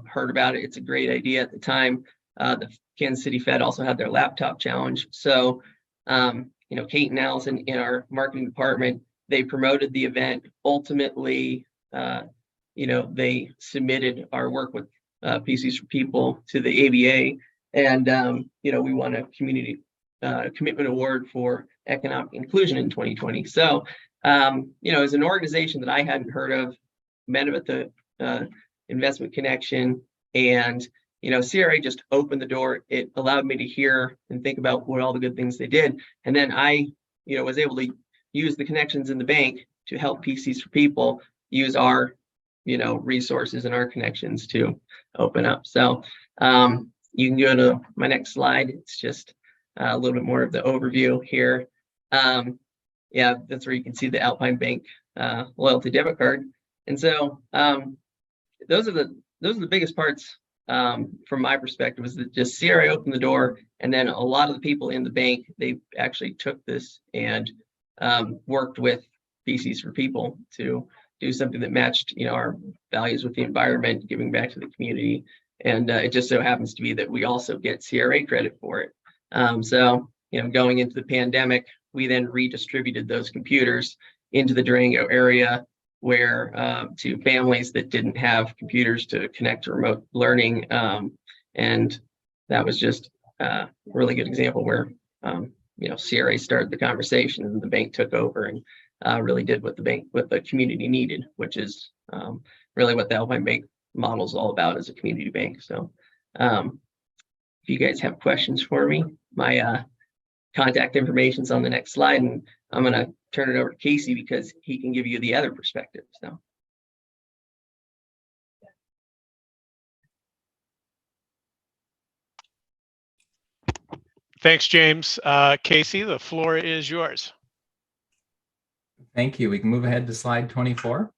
heard about it. It's a great idea at the time. The Kansas City Fed also had their laptop challenge. So, Kate and Allison in our marketing department, they promoted the event. Ultimately, they submitted our work with PCs for People to the ABA, and we won a community commitment award for economic inclusion in 2020. So, as an organization that I hadn't heard of, met at the Investment Connection, and CRA just opened the door. It allowed me to hear and think about what all the good things they did, and then I, was able to use the connections in the bank to help PCs for People use our, resources and our connections to open up. So you can go to my next slide. It's just a little bit more of the overview here. Yeah, that's where you can see the Alpine Bank loyalty debit card. And so those are the biggest parts from my perspective, is that just CRA opened the door, and then a lot of the people in the bank, they actually took this and worked with PCs for People to do something that matched, our values with the environment, giving back to the community. And it just so happens to be that we also get CRA credit for it. So, going into the pandemic, we then redistributed those computers into the Durango area, where to families that didn't have computers to connect to remote learning. And that was just a really good example where, CRA started the conversation, and the bank took over and really did what the community needed, which is really what the Alpine Bank model is all about, as a community bank. So if you guys have questions for me, my contact information is on the next slide, and I'm going to turn it over to Casey because he can give you the other perspective. So. Thanks, James. Casey, the floor is yours. Thank you. We can move ahead to slide 24.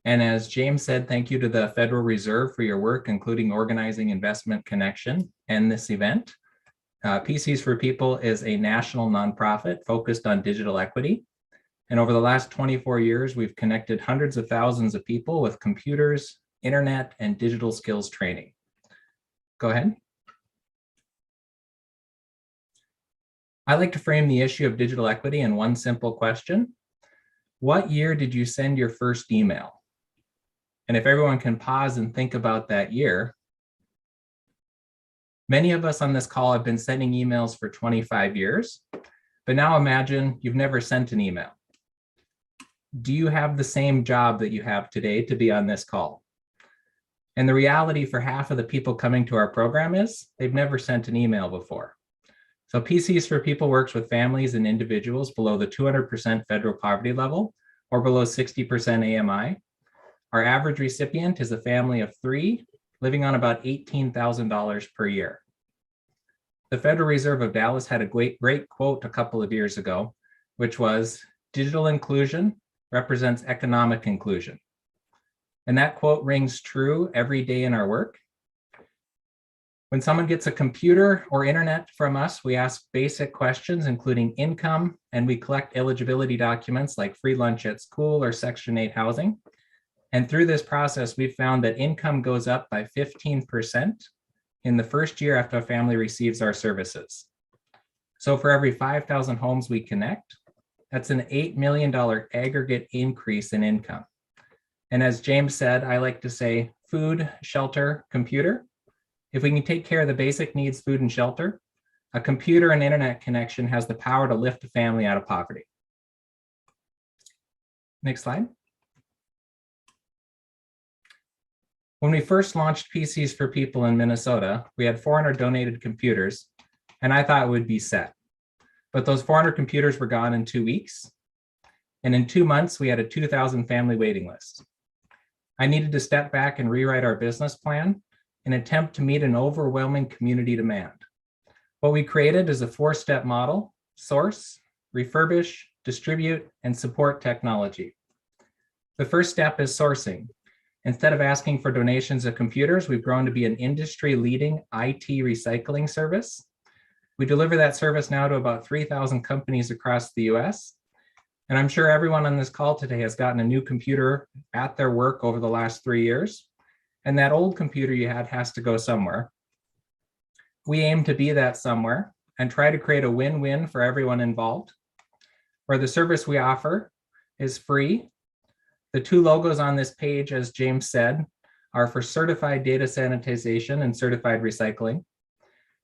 And as James said, thank you to the Federal Reserve for your work, including organizing Investment Connection and this event. PCs for People is a national nonprofit focused on digital equity. And over the last 24 years, we've connected hundreds of thousands of people with computers, internet, and digital skills training. Go ahead. I like to frame the issue of digital equity in one simple question. What year did you send your first email? And if everyone can pause and think about that year, many of us on this call have been sending emails for 25 years, but now imagine you've never sent an email. Do you have the same job that you have today to be on this call? And the reality for half of the people coming to our program is they've never sent an email before. So PCs for People works with families and individuals below the 200% federal poverty level or below 60% AMI. Our average recipient is a family of 3 living on about $18,000 per year. The Federal Reserve of Dallas had a great quote a couple of years ago, which was, "Digital inclusion represents economic inclusion." And that quote rings true every day in our work. When someone gets a computer or internet from us, we ask basic questions, including income, and we collect eligibility documents like free lunch at school or Section 8 housing. And through this process, we've found that income goes up by 15% in the first year after a family receives our services. So for every 5,000 homes we connect, that's an $8 million aggregate increase in income. And as James said, I like to say food, shelter, computer. If we can take care of the basic needs, food and shelter, a computer and internet connection has the power to lift a family out of poverty. Next slide. When we first launched PCs for People in Minnesota, we had 400 donated computers, and I thought it would be set. but those 400 computers were gone in 2 weeks. And in 2 months, we had a 2,000 family waiting list. I needed to step back and rewrite our business plan in an attempt to meet an overwhelming community demand. What we created is a 4-step model: source, refurbish, distribute, and support technology. The first step is sourcing. Instead of asking for donations of computers, we've grown to be an industry-leading IT recycling service. We deliver that service now to about 3,000 companies across the US. And I'm sure everyone on this call today has gotten a new computer at their work over the last 3 years. And that old computer you had has to go somewhere. We aim to be that somewhere and try to create a win-win for everyone involved, where the service we offer is free. The 2 logos on this page, as James said, are for certified data sanitization and certified recycling.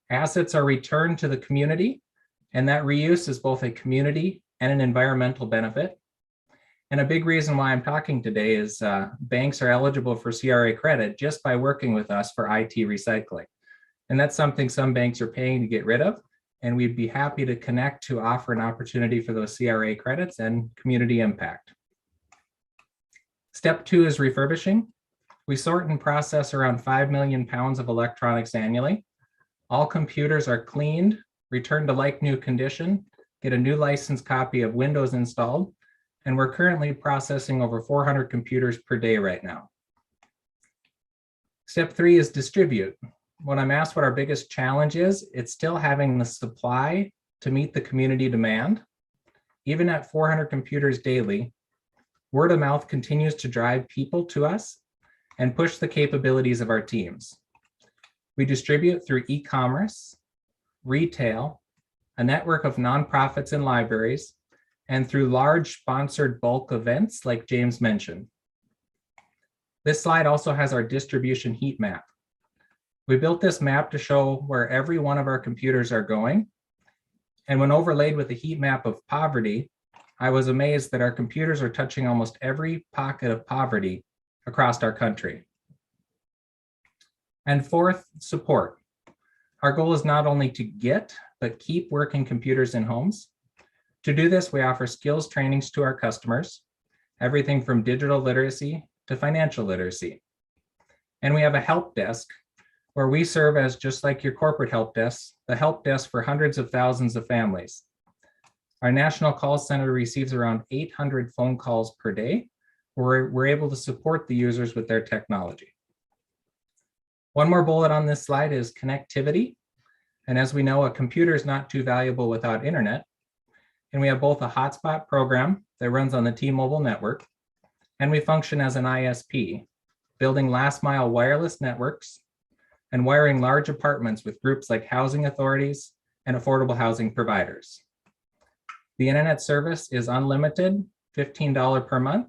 Assets are returned to the community, and that reuse is both a community and an environmental benefit. And a big reason why I'm talking today is banks are eligible for CRA credit just by working with us for IT recycling. And that's something some banks are paying to get rid of, and we'd be happy to connect to offer an opportunity for those CRA credits and community impact. Step 2 is refurbishing. We sort and process around 5 million pounds of electronics annually. All computers are cleaned, returned to like new condition, get a new licensed copy of Windows installed, and we're currently processing over 400 computers per day right now. Step 3 is distribute. When I'm asked what our biggest challenge is, it's still having the supply to meet the community demand. Even at 400 computers daily, word of mouth continues to drive people to us and push the capabilities of our teams. We distribute through e-commerce, retail, a network of nonprofits and libraries, and through large sponsored bulk events like James mentioned. This slide also has our distribution heat map. We built this map to show where every one of our computers are going. And when overlaid with a heat map of poverty, I was amazed that our computers are touching almost every pocket of poverty across our country. And fourth, support. Our goal is not only to get, but keep working computers in homes. To do this, we offer skills trainings to our customers, everything from digital literacy to financial literacy. And we have a help desk where we serve as, just like your corporate help desk, the help desk for hundreds of thousands of families. Our national call center receives around 800 phone calls per day, where we're able to support the users with their technology. One more bullet on this slide is connectivity. And as we know, a computer is not too valuable without internet. And we have both a hotspot program that runs on the T-Mobile network, and we function as an ISP, building last mile wireless networks and wiring large apartments with groups like housing authorities and affordable housing providers. The internet service is unlimited, $15 per month.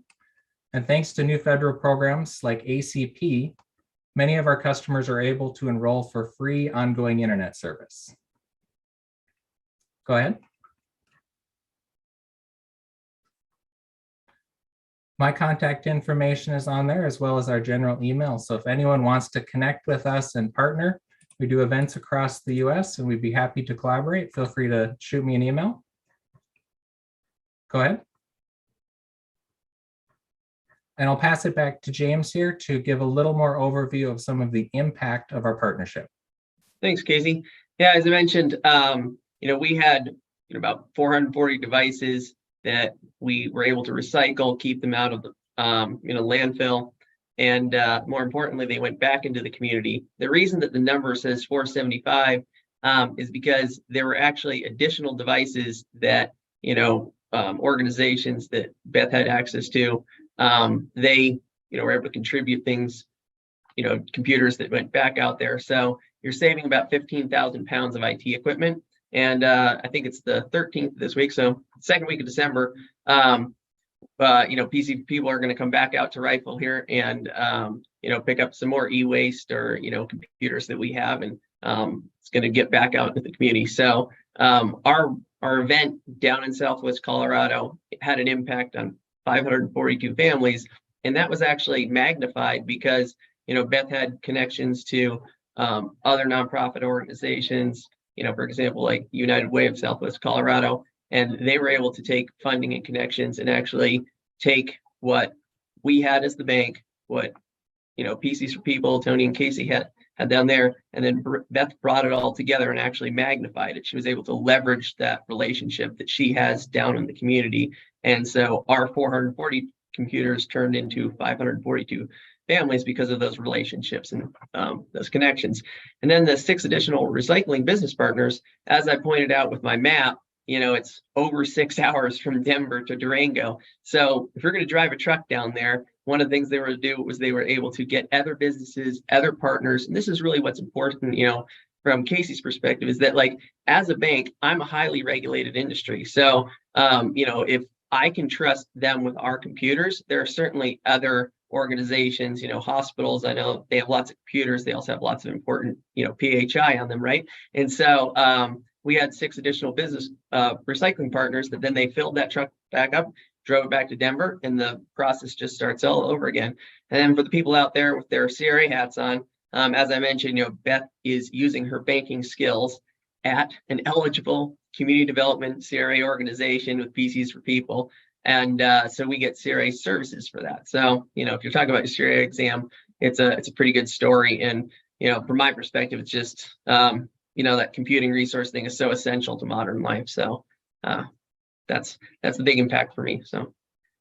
And thanks to new federal programs like ACP, many of our customers are able to enroll for free ongoing internet service. Go ahead. My contact information is on there, as well as our general email. So if anyone wants to connect with us and partner, we do events across the US and we'd be happy to collaborate. Feel free to shoot me an email. Go ahead. And I'll pass it back to James here to give a little more overview of some of the impact of our partnership. Thanks, Casey. Yeah, as I mentioned, we had about 440 devices that we were able to recycle, keep them out of the landfill, and more importantly, they went back into the community. The reason that the number says 475 is because there were actually additional devices that organizations that Beth had access to. They were able to contribute things, computers that went back out there. So you're saving about 15,000 pounds of IT equipment. And I think it's the 13th this week, so second week of December. PC people are going to come back out to Rifle here and pick up some more e-waste or computers that we have, and it's going to get back out into the community. So our event down in Southwest Colorado had an impact on 542 families, and that was actually magnified because Beth had connections to other nonprofit organizations, for example, like United Way of Southwest Colorado, and they were able to take funding and connections and actually take what we had as the bank, what PCs for People, Tony and Casey had down there, and then Beth brought it all together and actually magnified it. She was able to leverage that relationship that she has down in the community, and so our 440 computers turned into 542 families because of those relationships and those connections. And then the 6 additional recycling business partners, as I pointed out with my map, it's over 6 hours from Denver to Durango. So if you're going to drive a truck down there, one of the things they were to do was they were able to get other businesses, other partners. And this is really what's important, from Casey's perspective, is that like, as a bank, I'm a highly regulated industry. So, if I can trust them with our computers, there are certainly other organizations, hospitals. I know they have lots of computers. They also have lots of important, PHI on them, right? And so we had 6 additional business recycling partners that then they filled that truck back up, drove it back to Denver, and the process just starts all over again. And then for the people out there with their CRA hats on, as I mentioned, Beth is using her banking skills at an eligible community development CRA organization with PCs for People. And so we get CRA services for that. So, if you're talking about your CRA exam, it's a pretty good story. And, from my perspective, it's just, that computing resource thing is so essential to modern life. So that's the big impact for me. So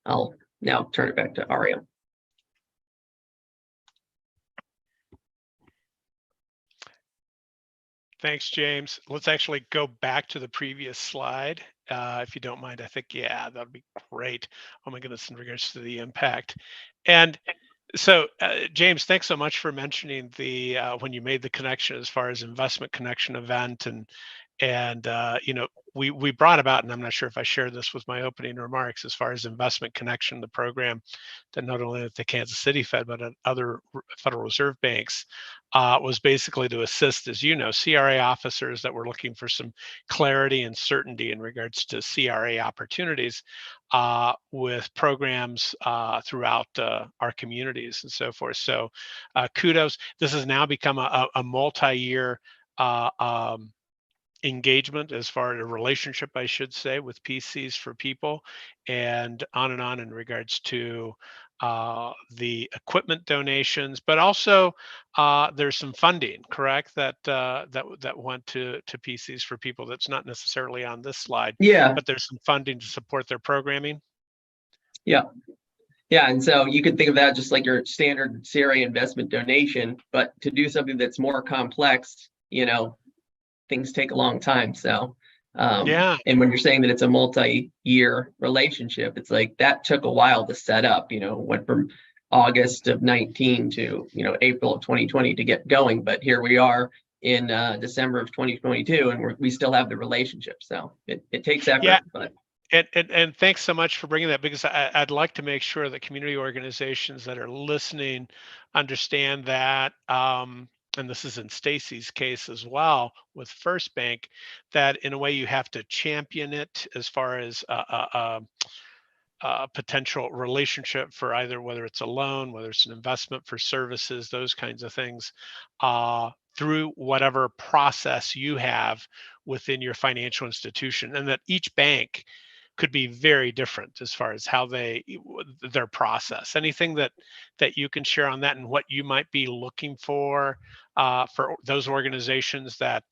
I'll now turn it back to Aria. Thanks, James. Let's actually go back to the previous slide, if you don't mind. I think, yeah, that'd be great. Oh my goodness, in regards to the impact. And so, James, thanks so much for mentioning the when you made the connection as far as investment connection event, and we brought about, and I'm not sure if I shared this with my opening remarks, as far as investment connection, the program that not only at the Kansas City Fed but at other Federal Reserve banks was basically to assist, as CRA officers that were looking for some clarity and certainty in regards to CRA opportunities with programs throughout our communities and so forth. So kudos. This has now become a multi-year engagement, as far as a relationship, I should say, with PCs for People, and on in regards to the equipment donations, but also there's some funding, correct, that went to PCs for People that's not necessarily on this slide. Yeah. But there's some funding to support their programming. Yeah. Yeah, and so you can think of that just like your standard CRA investment donation, but to do something that's more complex, things take a long time. So, and when you're saying that it's a multi-year relationship, it's like that took a while to set up, went from August of 19 to, April of 2020 to get going. But here we are in December of 2022, and we still have the relationship. So it takes effort. Yeah. But And thanks so much for bringing that, because I'd like to make sure that community organizations that are listening understand that, and this is in Stacy's case as well with First Bank, that in a way you have to champion it as far as potential relationship for either, whether it's a loan, whether it's an investment for services, those kinds of things, through whatever process you have within your financial institution, and that each bank could be very different as far as how their process. Anything that you can share on that, and what you might be looking for those organizations that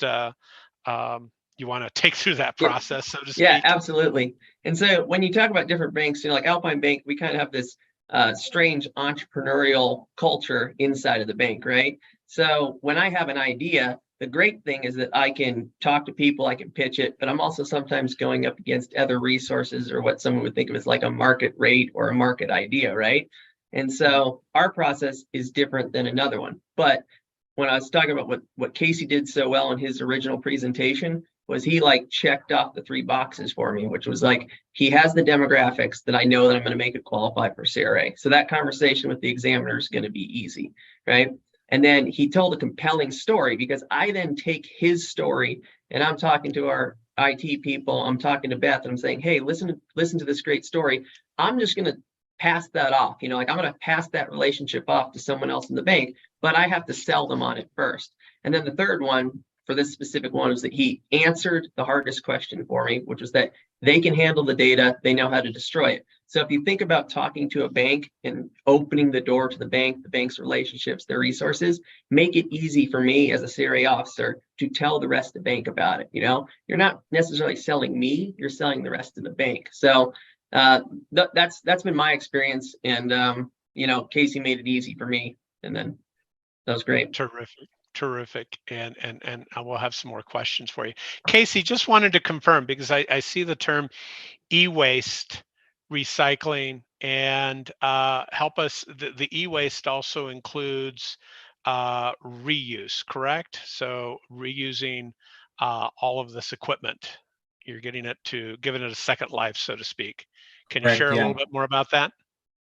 you want to take through that process, so to speak? Yeah, absolutely. And so when you talk about different banks, like Alpine Bank, we kind of have this strange entrepreneurial culture inside of the bank, right? So when I have an idea, the great thing is that I can talk to people, I can pitch it, but I'm also sometimes going up against other resources, or what someone would think of as like a market rate or a market idea, right? And so our process is different than another one. But when I was talking about what Casey did so well in his original presentation, was he like checked off the 3 boxes for me, which was like, he has the demographics that I know that I'm going to make it qualify for CRA. So that conversation with the examiner is going to be easy, right? And then he told a compelling story, because I then take his story and I'm talking to our IT people, I'm talking to Beth, and I'm saying, hey, listen to this great story. I'm just going to pass that off, like I'm going to pass that relationship off to someone else in the bank, but I have to sell them on it first. And then the third one for this specific one was that he answered the hardest question for me, which was that they can handle the data, they know how to destroy it. So if you think about talking to a bank and opening the door to the bank's relationships, their resources, make it easy for me as a CRA officer to tell the rest of the bank about it. You're not necessarily selling me, you're selling the rest of the bank. So that's been my experience, and Casey made it easy for me, and then that was great. Terrific. And I will have some more questions for you. Casey, just wanted to confirm, because I see the term e-waste recycling, and help us. The e-waste also includes reuse, correct? So reusing all of this equipment, you're giving it a second life, so to speak. Can you Correct, share a yeah. little bit more about that?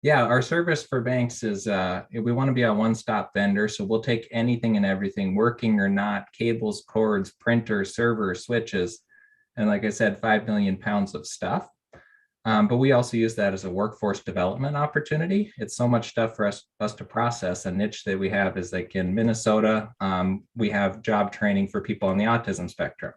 Yeah, our service for banks is we want to be a one-stop vendor. So we'll take anything and everything, working or not, cables, cords, printers, servers, switches, and like I said, 5 million pounds of stuff. But we also use that as a workforce development opportunity. It's so much stuff for us to process. A niche that we have is like in Minnesota, we have job training for people on the autism spectrum.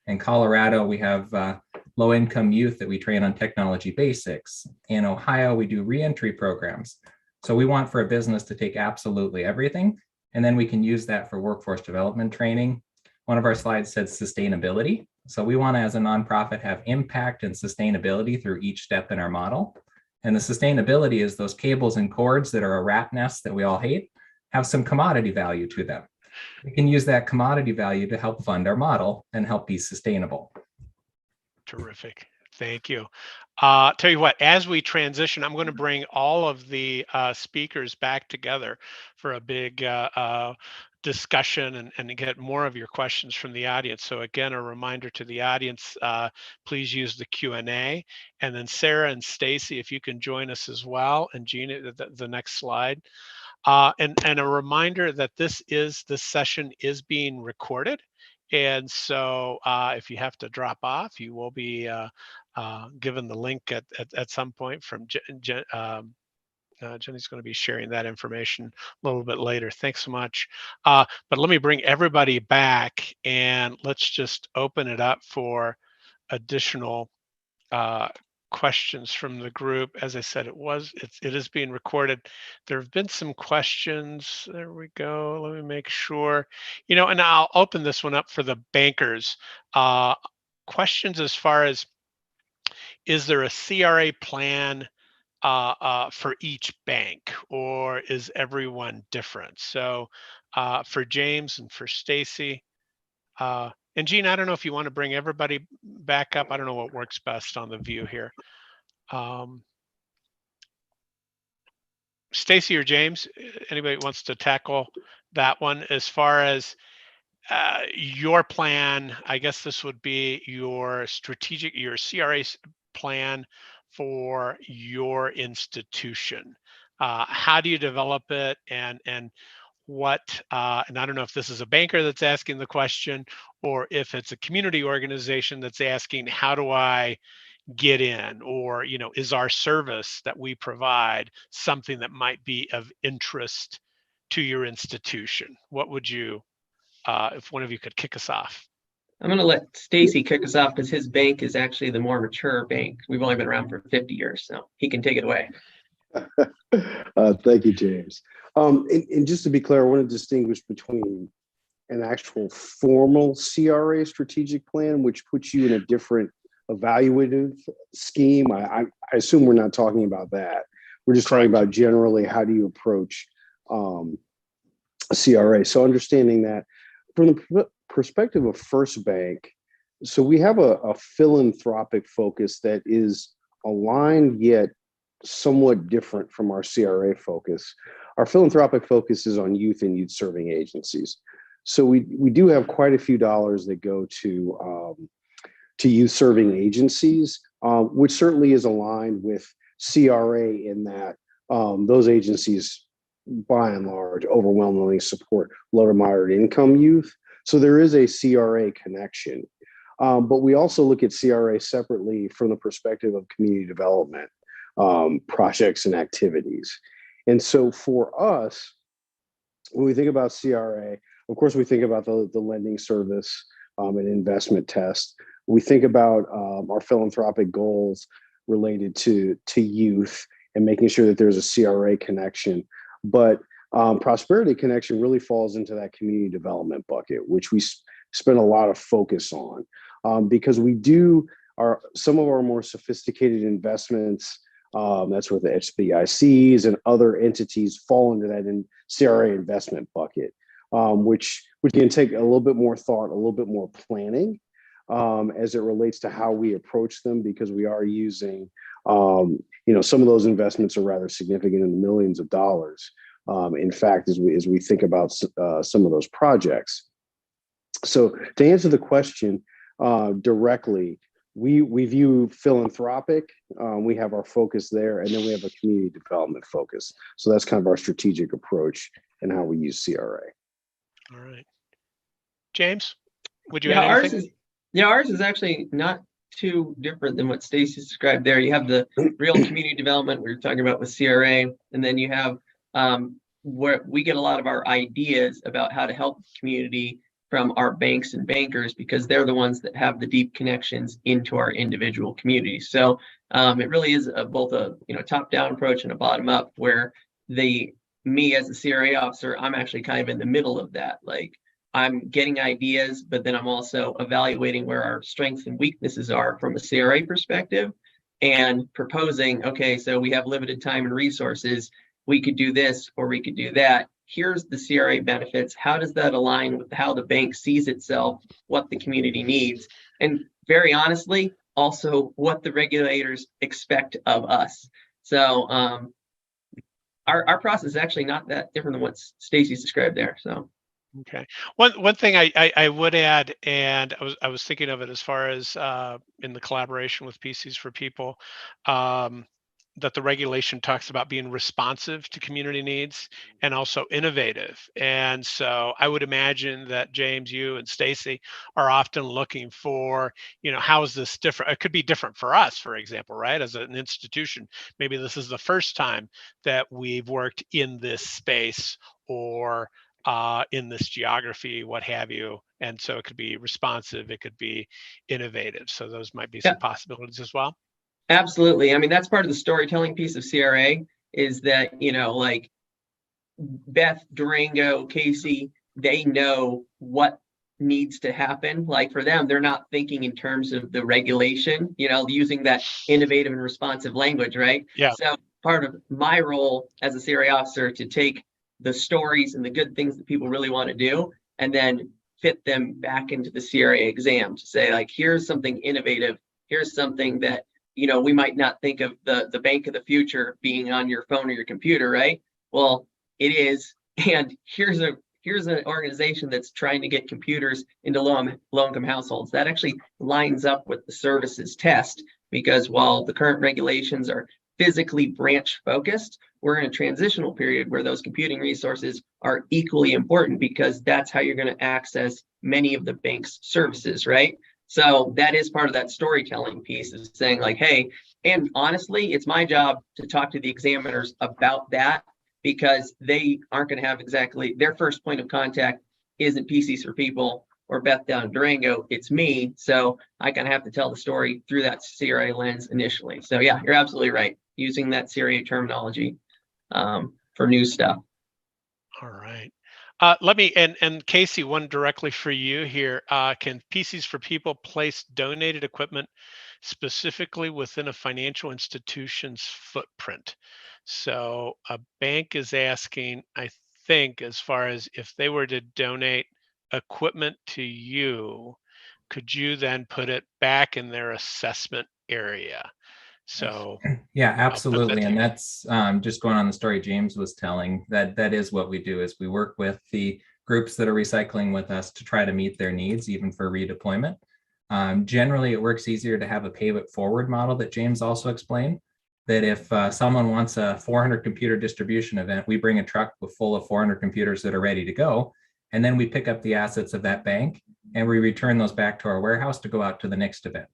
In Colorado, we have low-income youth that we train on technology basics. In Ohio, we do reentry programs. So we want for a business to take absolutely everything, and then we can use that for workforce development training. One of our slides said sustainability. So we want to, as a nonprofit, have impact and sustainability through each step in our model. And the sustainability is those cables and cords that are a rat nest that we all hate, have some commodity value to them. We can use that commodity value to help fund our model and help be sustainable. Terrific. Thank you. Tell you what, as we transition, I'm going to bring all of the speakers back together for a big discussion and get more of your questions from the audience. So again, a reminder to the audience, please use the Q&A. And then Sarah and Stacy, if you can join us as well. And Gina, the next slide. And a reminder that this session is being recorded. And so if you have to drop off, you will be given the link at some point from Jenny's going to be sharing that information a little bit later. Thanks so much. But let me bring everybody back, and let's just open it up for additional questions from the group. As I said, it is being recorded. There have been some questions. There we go. Let me make sure, and I'll open this one up for the bankers. Questions as far as, is there a CRA plan for each bank, or is everyone different? So for James and for Stacy, and Gene, I don't know if you want to bring everybody back up. I don't know what works best on the view here. Stacy or James, anybody wants to tackle that one? As far as your plan, I guess this would be your CRA plan for your institution. How do you develop it, and what, and I don't know if this is a banker that's asking the question, or if it's a community organization that's asking, how do I get in, or is our service that we provide something that might be of interest to your institution? What would you, if one of you could kick us off? I'm going to let Stacy kick us off, because his bank is actually the more mature bank. We've only been around for 50 years, so he can take it away. Thank you, James. And just to be clear, I want to distinguish between an actual formal CRA strategic plan, which puts you in a different evaluative scheme. I assume we're not talking about that. We're just talking about generally, how do you approach CRA? So understanding that from the perspective of First Bank, so we have a philanthropic focus that is aligned yet somewhat different from our CRA focus. Our philanthropic focus is on youth and youth serving agencies. So we do have quite a few dollars that go to youth serving agencies, which certainly is aligned with CRA in that those agencies, by and large, overwhelmingly support low to moderate income youth. So there is a CRA connection. But we also look at CRA separately from the perspective of community development projects and activities. And so for us, when we think about CRA, of course, we think about the lending service and investment test. We think about our philanthropic goals related to youth and making sure that there's a CRA connection. But prosperity connection really falls into that community development bucket, which we spend a lot of focus on because we do some of our more sophisticated investments. That's where the HBICs and other entities fall into that CRA investment bucket, which can take a little bit more thought, a little bit more planning as it relates to how we approach them, because we are using, some of those investments are rather significant in the millions of dollars. In fact, as we think about some of those projects. So to answer the question directly, we view philanthropic, we have our focus there, and then we have a community development focus. So that's kind of our strategic approach and how we use CRA. All right. James, would you add anything? Ours is actually not too different than what Stacy described there. You have the real community development we were talking about with CRA, and then you have where we get a lot of our ideas about how to help the community from our banks and bankers, because they're the ones that have the deep connections into our individual communities. So it really is both a top-down approach and a bottom-up, where me as a CRA officer, I'm actually kind of in the middle of that. Like, I'm getting ideas, but then I'm also evaluating where our strengths and weaknesses are from a CRA perspective and proposing, okay, so we have limited time and resources. We could do this or we could do that. Here's the CRA benefits. How does that align with how the bank sees itself, what the community needs, and very honestly, also what the regulators expect of us. So our process is actually not that different than what Stacy's described there. So. Okay. One thing I would add, and I was thinking of it as far as in the collaboration with PCs for People, that the regulation talks about being responsive to community needs and also innovative. And so I would imagine that James, you and Stacy are often looking for, how is this different? It could be different for us, for example, right? As an institution, maybe this is the first time that we've worked in this space or in this geography, what have you. And so it could be responsive, it could be innovative. So those might be some possibilities as well. Absolutely. I mean, that's part of the storytelling piece of CRA, is that, like Beth, Durango, Casey, they know what needs to happen. Like for them, they're not thinking in terms of the regulation, using that innovative and responsive language, right? Yeah. So part of my role as a CRA officer to take the stories and the good things that people really want to do and then fit them back into the CRA exam to say, like, here's something innovative. Here's something that, we might not think of the bank of the future being on your phone or your computer, right? Well, it is. And here's an organization that's trying to get computers into low-income households. That actually lines up with the services test, because while the current regulations are physically branch focused, we're in a transitional period where those computing resources are equally important, because that's how you're going to access many of the bank's services, right? So that is part of that storytelling piece, is saying like, hey, and honestly, it's my job to talk to the examiners about that, because they aren't going to have exactly their first point of contact isn't PCs for People or Beth down in Durango, it's me. So I kind of have to tell the story through that CRA lens initially. So yeah, you're absolutely right. Using that CRA terminology for new stuff. All right. Let me, and Casey, one directly for you here. Can PCs for People place donated equipment specifically within a financial institution's footprint? So a bank is asking, I think, as far as if they were to donate equipment to you, could you then put it back in their assessment area? So yeah, absolutely. And that's just going on the story James was telling, that is what we do, is we work with the groups that are recycling with us to try to meet their needs, even for redeployment. Generally, it works easier to have a pay it forward model that James also explained, that if someone wants a 400 computer distribution event, we bring a truck full of 400 computers that are ready to go. And then we pick up the assets of that bank and we return those back to our warehouse to go out to the next event.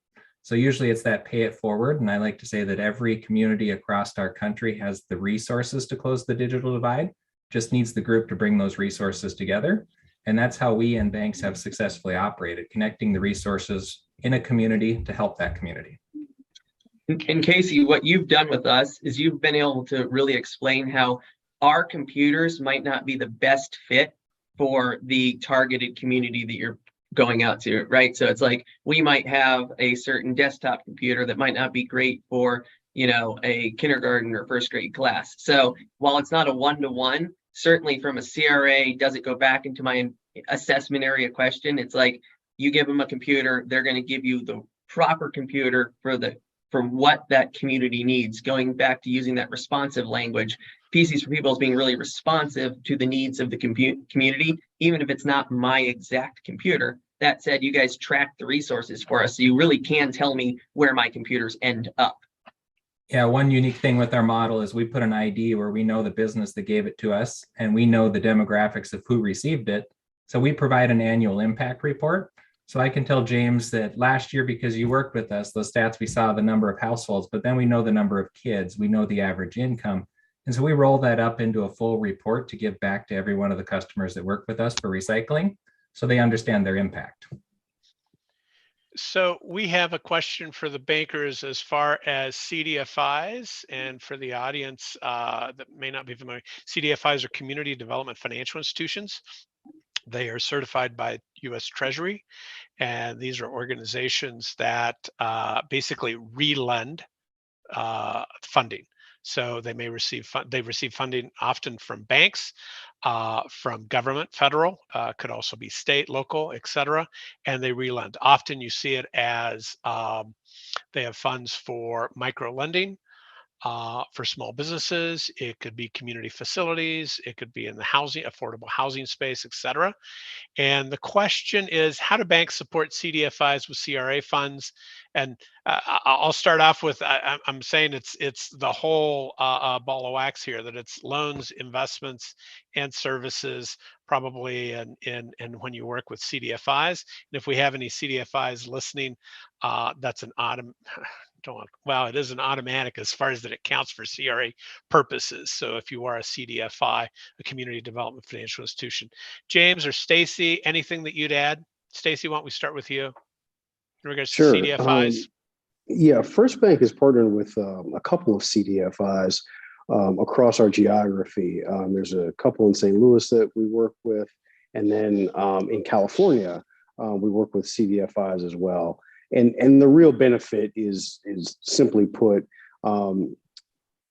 So usually it's that pay it forward. And I like to say that every community across our country has the resources to close the digital divide, just needs the group to bring those resources together. And that's how we and banks have successfully operated, connecting the resources in a community to help that community. And Casey, what you've done with us is you've been able to really explain how our computers might not be the best fit for the targeted community that you're going out to, right? So it's like we might have a certain desktop computer that might not be great for, a kindergarten or first grade class. So while it's not a one-to-one, certainly from a CRA, does it go back into my assessment area question? It's like you give them a computer, they're going to give you the proper computer for what that community needs. Going back to using that responsive language, PCs for People is being really responsive to the needs of the community, even if it's not my exact computer. That said, you guys track the resources for us, so you really can tell me where my computers end up. Yeah, one unique thing with our model is we put an ID where we know the business that gave it to us, and we know the demographics of who received it. So we provide an annual impact report. So I can tell James that last year, because you worked with us, those stats, we saw the number of households, but then we know the number of kids, we know the average income. And so we roll that up into a full report to give back to every one of the customers that work with us for recycling, so they understand their impact. So we have a question for the bankers as far as CDFIs, and for the audience that may not be familiar, CDFIs are Community Development Financial Institutions. They are certified by U.S. Treasury, and these are organizations that basically re-lend funding. So they may receive funding often from banks, from government, federal, could also be state, local, etc. And they relend. Often you see it as they have funds for micro lending, for small businesses. It could be community facilities. It could be in the affordable housing space, etc. And the question is, how do banks support CDFIs with CRA funds? And I'll start off with, I'm saying it's the whole ball of wax here, that it's loans, investments, and services, probably, and when you work with CDFIs. And if we have any CDFIs listening, that's an well, it is an automatic as far as that it counts for CRA purposes. So if you are a CDFI, a Community Development Financial Institution. James or Stacy, anything that you'd add? Stacy, why don't we start with you in regards to Sure. CDFIs? Yeah, First Bank is partnered with a couple of CDFIs across our geography. There's a couple in St. Louis that we work with, and then in California, we work with CDFIs as well. And the real benefit is simply put,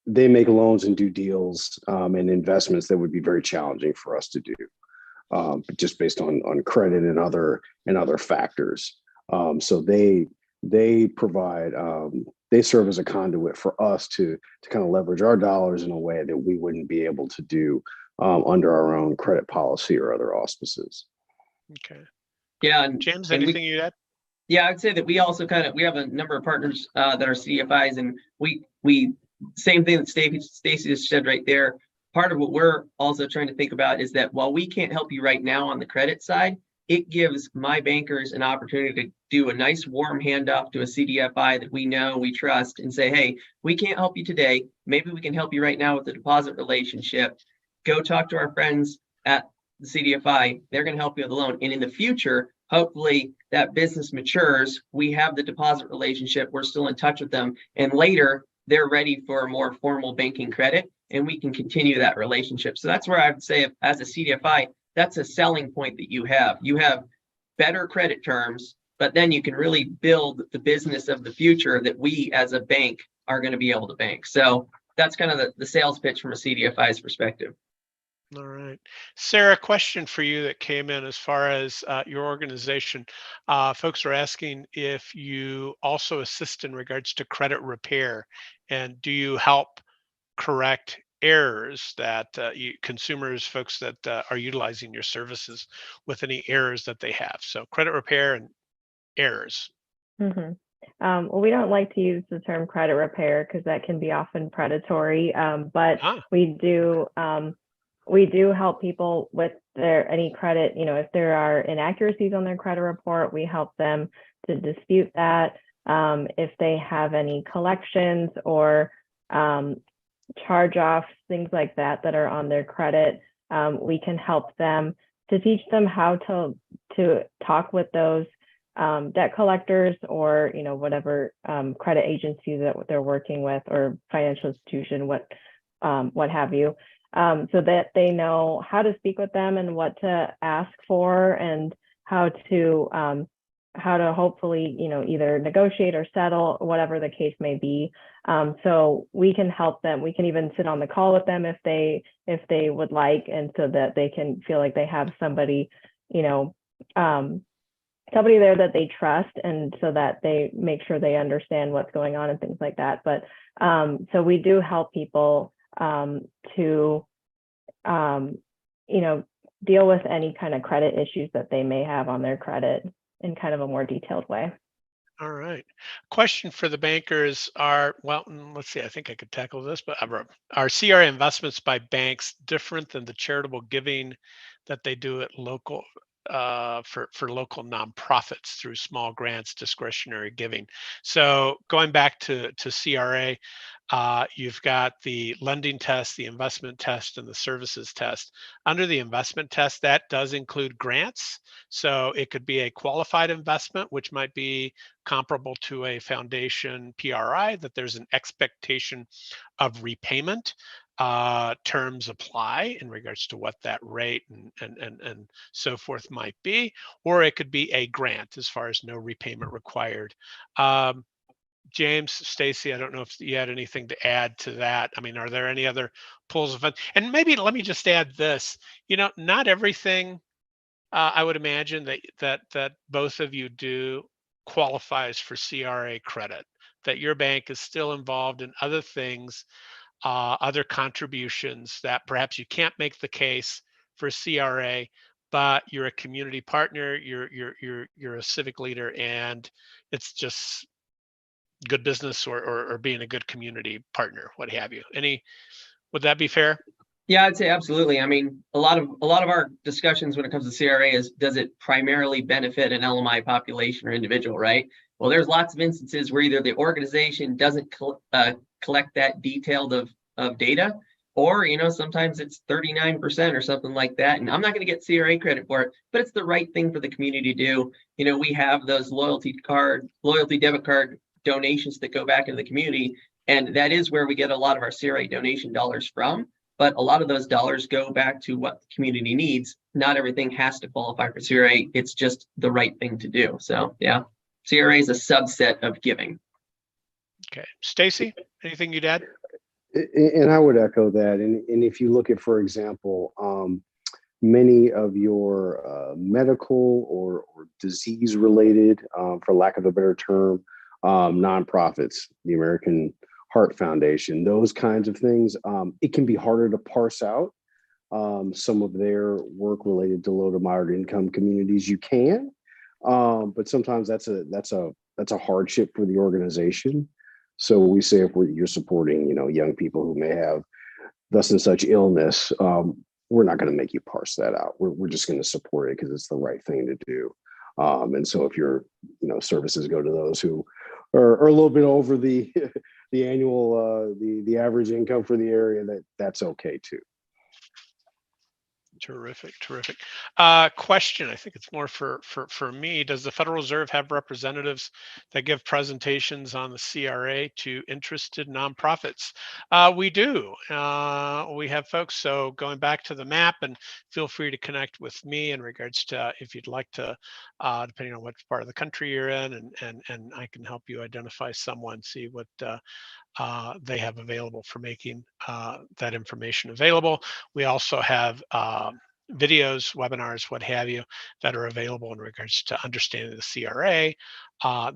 they make loans and do deals and investments that would be very challenging for us to do, just based on credit and other factors. So they provide, they serve as a conduit for us to kind of leverage our dollars in a way that we wouldn't be able to do under our own credit policy or other auspices. Okay. Yeah, and James, anything you'd add? Yeah, I'd say that we also we have a number of partners that are CDFIs, and we same thing that Stacy just said right there. Part of what we're also trying to think about is that while we can't help you right now on the credit side, it gives my bankers an opportunity to do a nice warm handoff to a CDFI that we know, we trust, and say, hey, we can't help you today. Maybe we can help you right now with the deposit relationship. Go talk to our friends at the CDFI. They're going to help you with the loan. And in the future, hopefully that business matures, we have the deposit relationship, we're still in touch with them, and later they're ready for a more formal banking credit, and we can continue that relationship. So that's where I would say, as a CDFI, that's a selling point that you have. You have better credit terms, but then you can really build the business of the future that we as a bank are going to be able to bank. So that's kind of the sales pitch from a CDFI's perspective. All right. Sarah, question for you that came in as far as your organization. Folks are asking if you also assist in regards to credit repair, and do you help correct errors that consumers, folks that are utilizing your services, with any errors that they have? So credit repair and errors. Mm-hmm. Well, we don't like to use the term credit repair because that can be often predatory, but we do help people with any credit, if there are inaccuracies on their credit report, we help them to dispute that. If they have any collections or charge-offs, things like that are on their credit, we can help them to teach them how to talk with those debt collectors, or whatever credit agency that they're working with, or financial institution, what have you, so that they know how to speak with them and what to ask for, and how to hopefully either negotiate or settle, whatever the case may be. So we can help them. We can even sit on the call with them if they would like, and so that they can feel like they have somebody somebody there that they trust, and so that they make sure they understand what's going on and things like that. But so we do help people to deal with any kind of credit issues that they may have on their credit in kind of a more detailed way. All right. Question for the bankers are, well, let's see, I think I could tackle this, but are CRA investments by banks different than the charitable giving that they do at local for local nonprofits through small grants, discretionary giving? So going back to CRA, you've got the lending test, the investment test, and the services test. Under the investment test, that does include grants. So it could be a qualified investment, which might be comparable to a foundation PRI, that there's an expectation of repayment. Terms apply in regards to what that rate and so forth might be, or it could be a grant as far as no repayment required. James, Stacy, I don't know if you had anything to add to that. I mean, are there any other pools of funds? And maybe let me just add this. Not everything I would imagine that both of you do qualifies for CRA credit. That your bank is still involved in other things, other contributions that perhaps you can't make the case for CRA, but you're a community partner, you're a civic leader, and it's just good business or being a good community partner, what have you. Would that be fair? Yeah, I'd say absolutely. I mean, a lot of our discussions when it comes to CRA is, does it primarily benefit an LMI population or individual, right? Well, there's lots of instances where either the organization doesn't collect that detailed of data, or sometimes it's 39% or something like that, and I'm not going to get CRA credit for it, but it's the right thing for the community to do. We have those loyalty debit card donations that go back into the community, and that is where we get a lot of our CRA donation dollars from. But a lot of those dollars go back to what the community needs. Not everything has to qualify for CRA. It's just the right thing to do. So yeah, CRA is a subset of giving. Okay, Stacy, anything you'd add? And I would echo that. And if you look at, for example, many of your medical or disease related, for lack of a better term, nonprofits, the American Heart Foundation, those kinds of things, it can be harder to parse out some of their work related to low to moderate income communities. You can, but sometimes that's a hardship for the organization. So we say, if you're supporting, young people who may have thus and such illness, we're not going to make you parse that out. We're just going to support it because it's the right thing to do. And so if your services go to those who are a little bit over the annual the average income for the area, that's okay too. Terrific. Question, I think it's more for me. Does the Federal Reserve have representatives that give presentations on the CRA to interested nonprofits? We do. We have folks. So going back to the map, and feel free to connect with me in regards to if you'd like to, depending on what part of the country you're in, and I can help you identify someone, see what they have available for making that information available. We also have videos, webinars, what have you, that are available in regards to understanding the CRA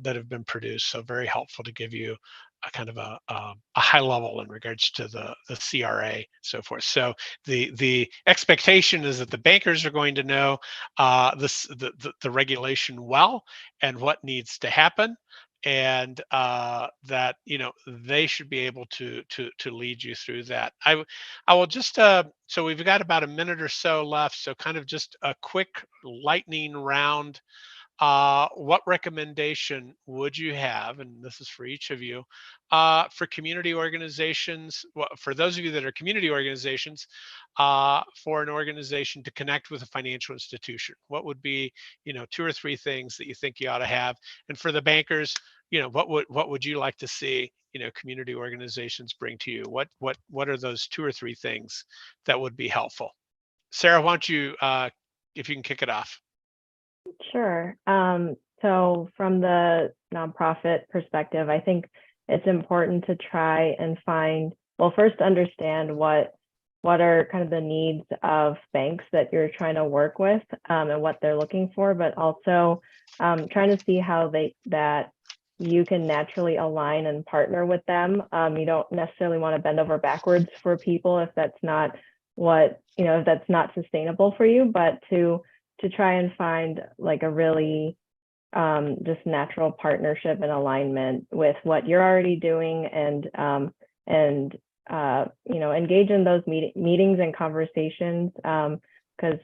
that have been produced. So very helpful to give you a kind of a high level in regards to the CRA, so forth. So the expectation is that the bankers are going to know the regulation well and what needs to happen, and that they should be able to lead you through that. I will just so we've got about a minute or so left, so kind of just a quick lightning round what recommendation would you have, and this is for each of you, for community organizations, well, for those of you that are community organizations, for an organization to connect with a financial institution? What would be, 2 or 3 things that you think you ought to have? And for the bankers, what would you like to see, community organizations bring to you? What are those 2 or 3 things that would be helpful? Sarah, why don't you, if you can kick it off? Sure. So from the nonprofit perspective, I think it's important to try and find, well, first understand what are kind of the needs of banks that you're trying to work with, and what they're looking for, but also trying to see how that you can naturally align and partner with them. You don't necessarily want to bend over backwards for people if that's not if that's not sustainable for you, but to try and find like a really just natural partnership and alignment with what you're already doing, and engage in those meetings and conversations, because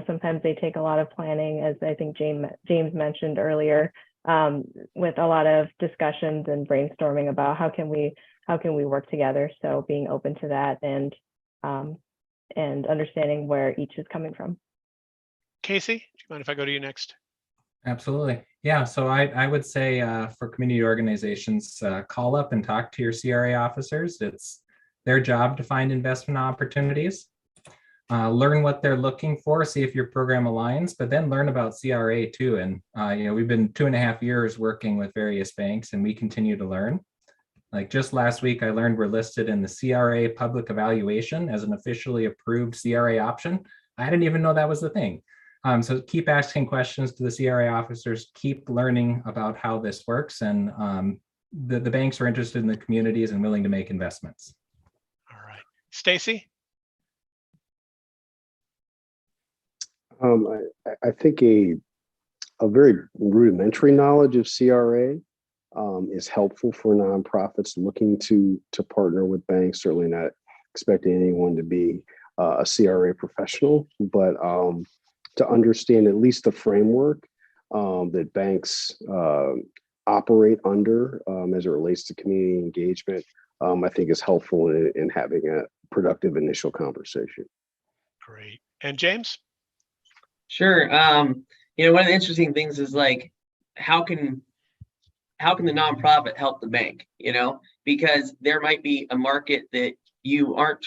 sometimes they take a lot of planning, as I think James mentioned earlier, with a lot of discussions and brainstorming about how can we work together. So being open to that and understanding where each is coming from. Casey, do you mind if I go to you next? Absolutely. Yeah. So I would say for community organizations, call up and talk to your CRA officers. It's their job to find investment opportunities. Learn what they're looking for, see if your program aligns, but then learn about CRA too. And we've been 2.5 years working with various banks, and we continue to learn. Like just last week, I learned we're listed in the CRA public evaluation as an officially approved CRA option. I didn't even know that was the thing. So keep asking questions to the CRA officers, keep learning about how this works, and the banks are interested in the communities and willing to make investments. All right. Stacy? I think a very rudimentary knowledge of CRA is helpful for nonprofits looking to partner with banks. Certainly not expecting anyone to be a CRA professional, but to understand at least the framework that banks operate under as it relates to community engagement, I think is helpful in having a productive initial conversation. Great. And James? Sure. One of the interesting things is like, how can the nonprofit help the bank? Because there might be a market that you aren't,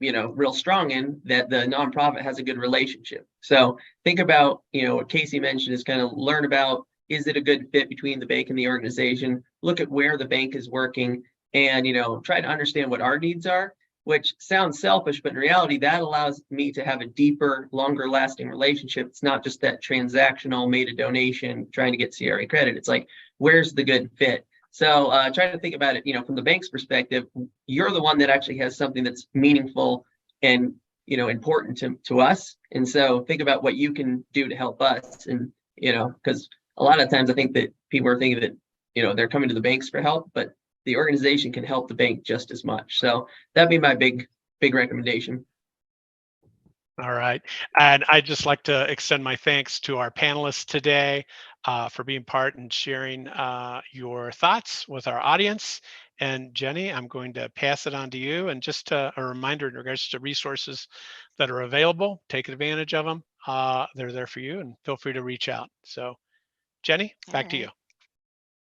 real strong in, that the nonprofit has a good relationship. So think about, what Casey mentioned is kind of learn about, is it a good fit between the bank and the organization? Look at where the bank is working, and, try to understand what our needs are, which sounds selfish, but in reality, that allows me to have a deeper, longer lasting relationship. It's not just that transactional, made a donation, trying to get CRA credit. It's like, where's the good fit? So trying to think about it, from the bank's perspective, you're the one that actually has something that's meaningful and, important to us. And so think about what you can do to help us. And, because a lot of times I think that people are thinking that, they're coming to the banks for help, but the organization can help the bank just as much. So that'd be my big recommendation. All right. And I'd just like to extend my thanks to our panelists today for being part and sharing your thoughts with our audience. And Jenny, I'm going to pass it on to you. And just a reminder in regards to resources that are available, take advantage of them. They're there for you, and feel free to reach out. So Jenny, back to you.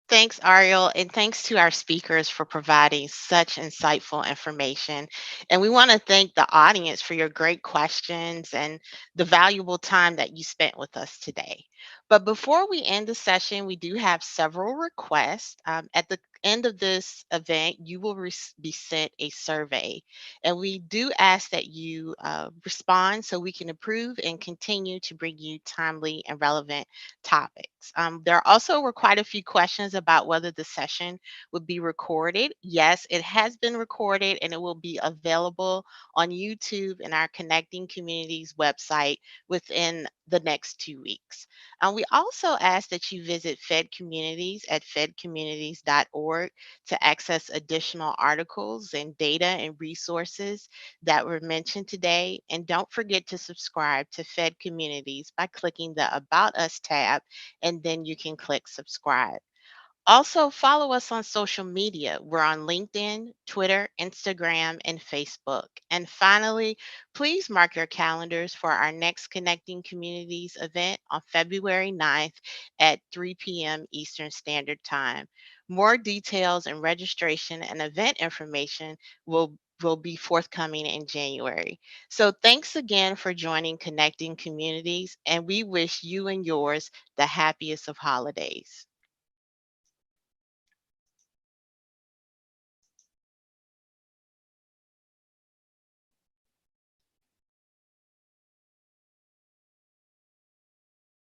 Thanks, Ariel, and thanks to our speakers for providing such insightful information. And we want to thank the audience for your great questions and the valuable time that you spent with us today. But before we end the session, we do have several requests. At the end of this event, you will be sent a survey. And we do ask that you respond so we can improve and continue to bring you timely and relevant topics. There also were quite a few questions about whether the session would be recorded. Yes, it has been recorded, and it will be available on YouTube and our Connecting Communities website within the next 2 weeks. We also ask that you visit Fed Communities at fedcommunities.org org to access additional articles and data and resources that were mentioned today. And don't forget to subscribe to Fed Communities by clicking the About Us tab, and then you can click subscribe. Also, follow us on social media. We're on LinkedIn, Twitter, Instagram, and Facebook. And finally, please mark your calendars for our next Connecting Communities event on February 9th at 3 p.m. Eastern Standard Time. More details and registration and event information will be forthcoming in January. So thanks again for joining Connecting Communities, and we wish you and yours the happiest of holidays.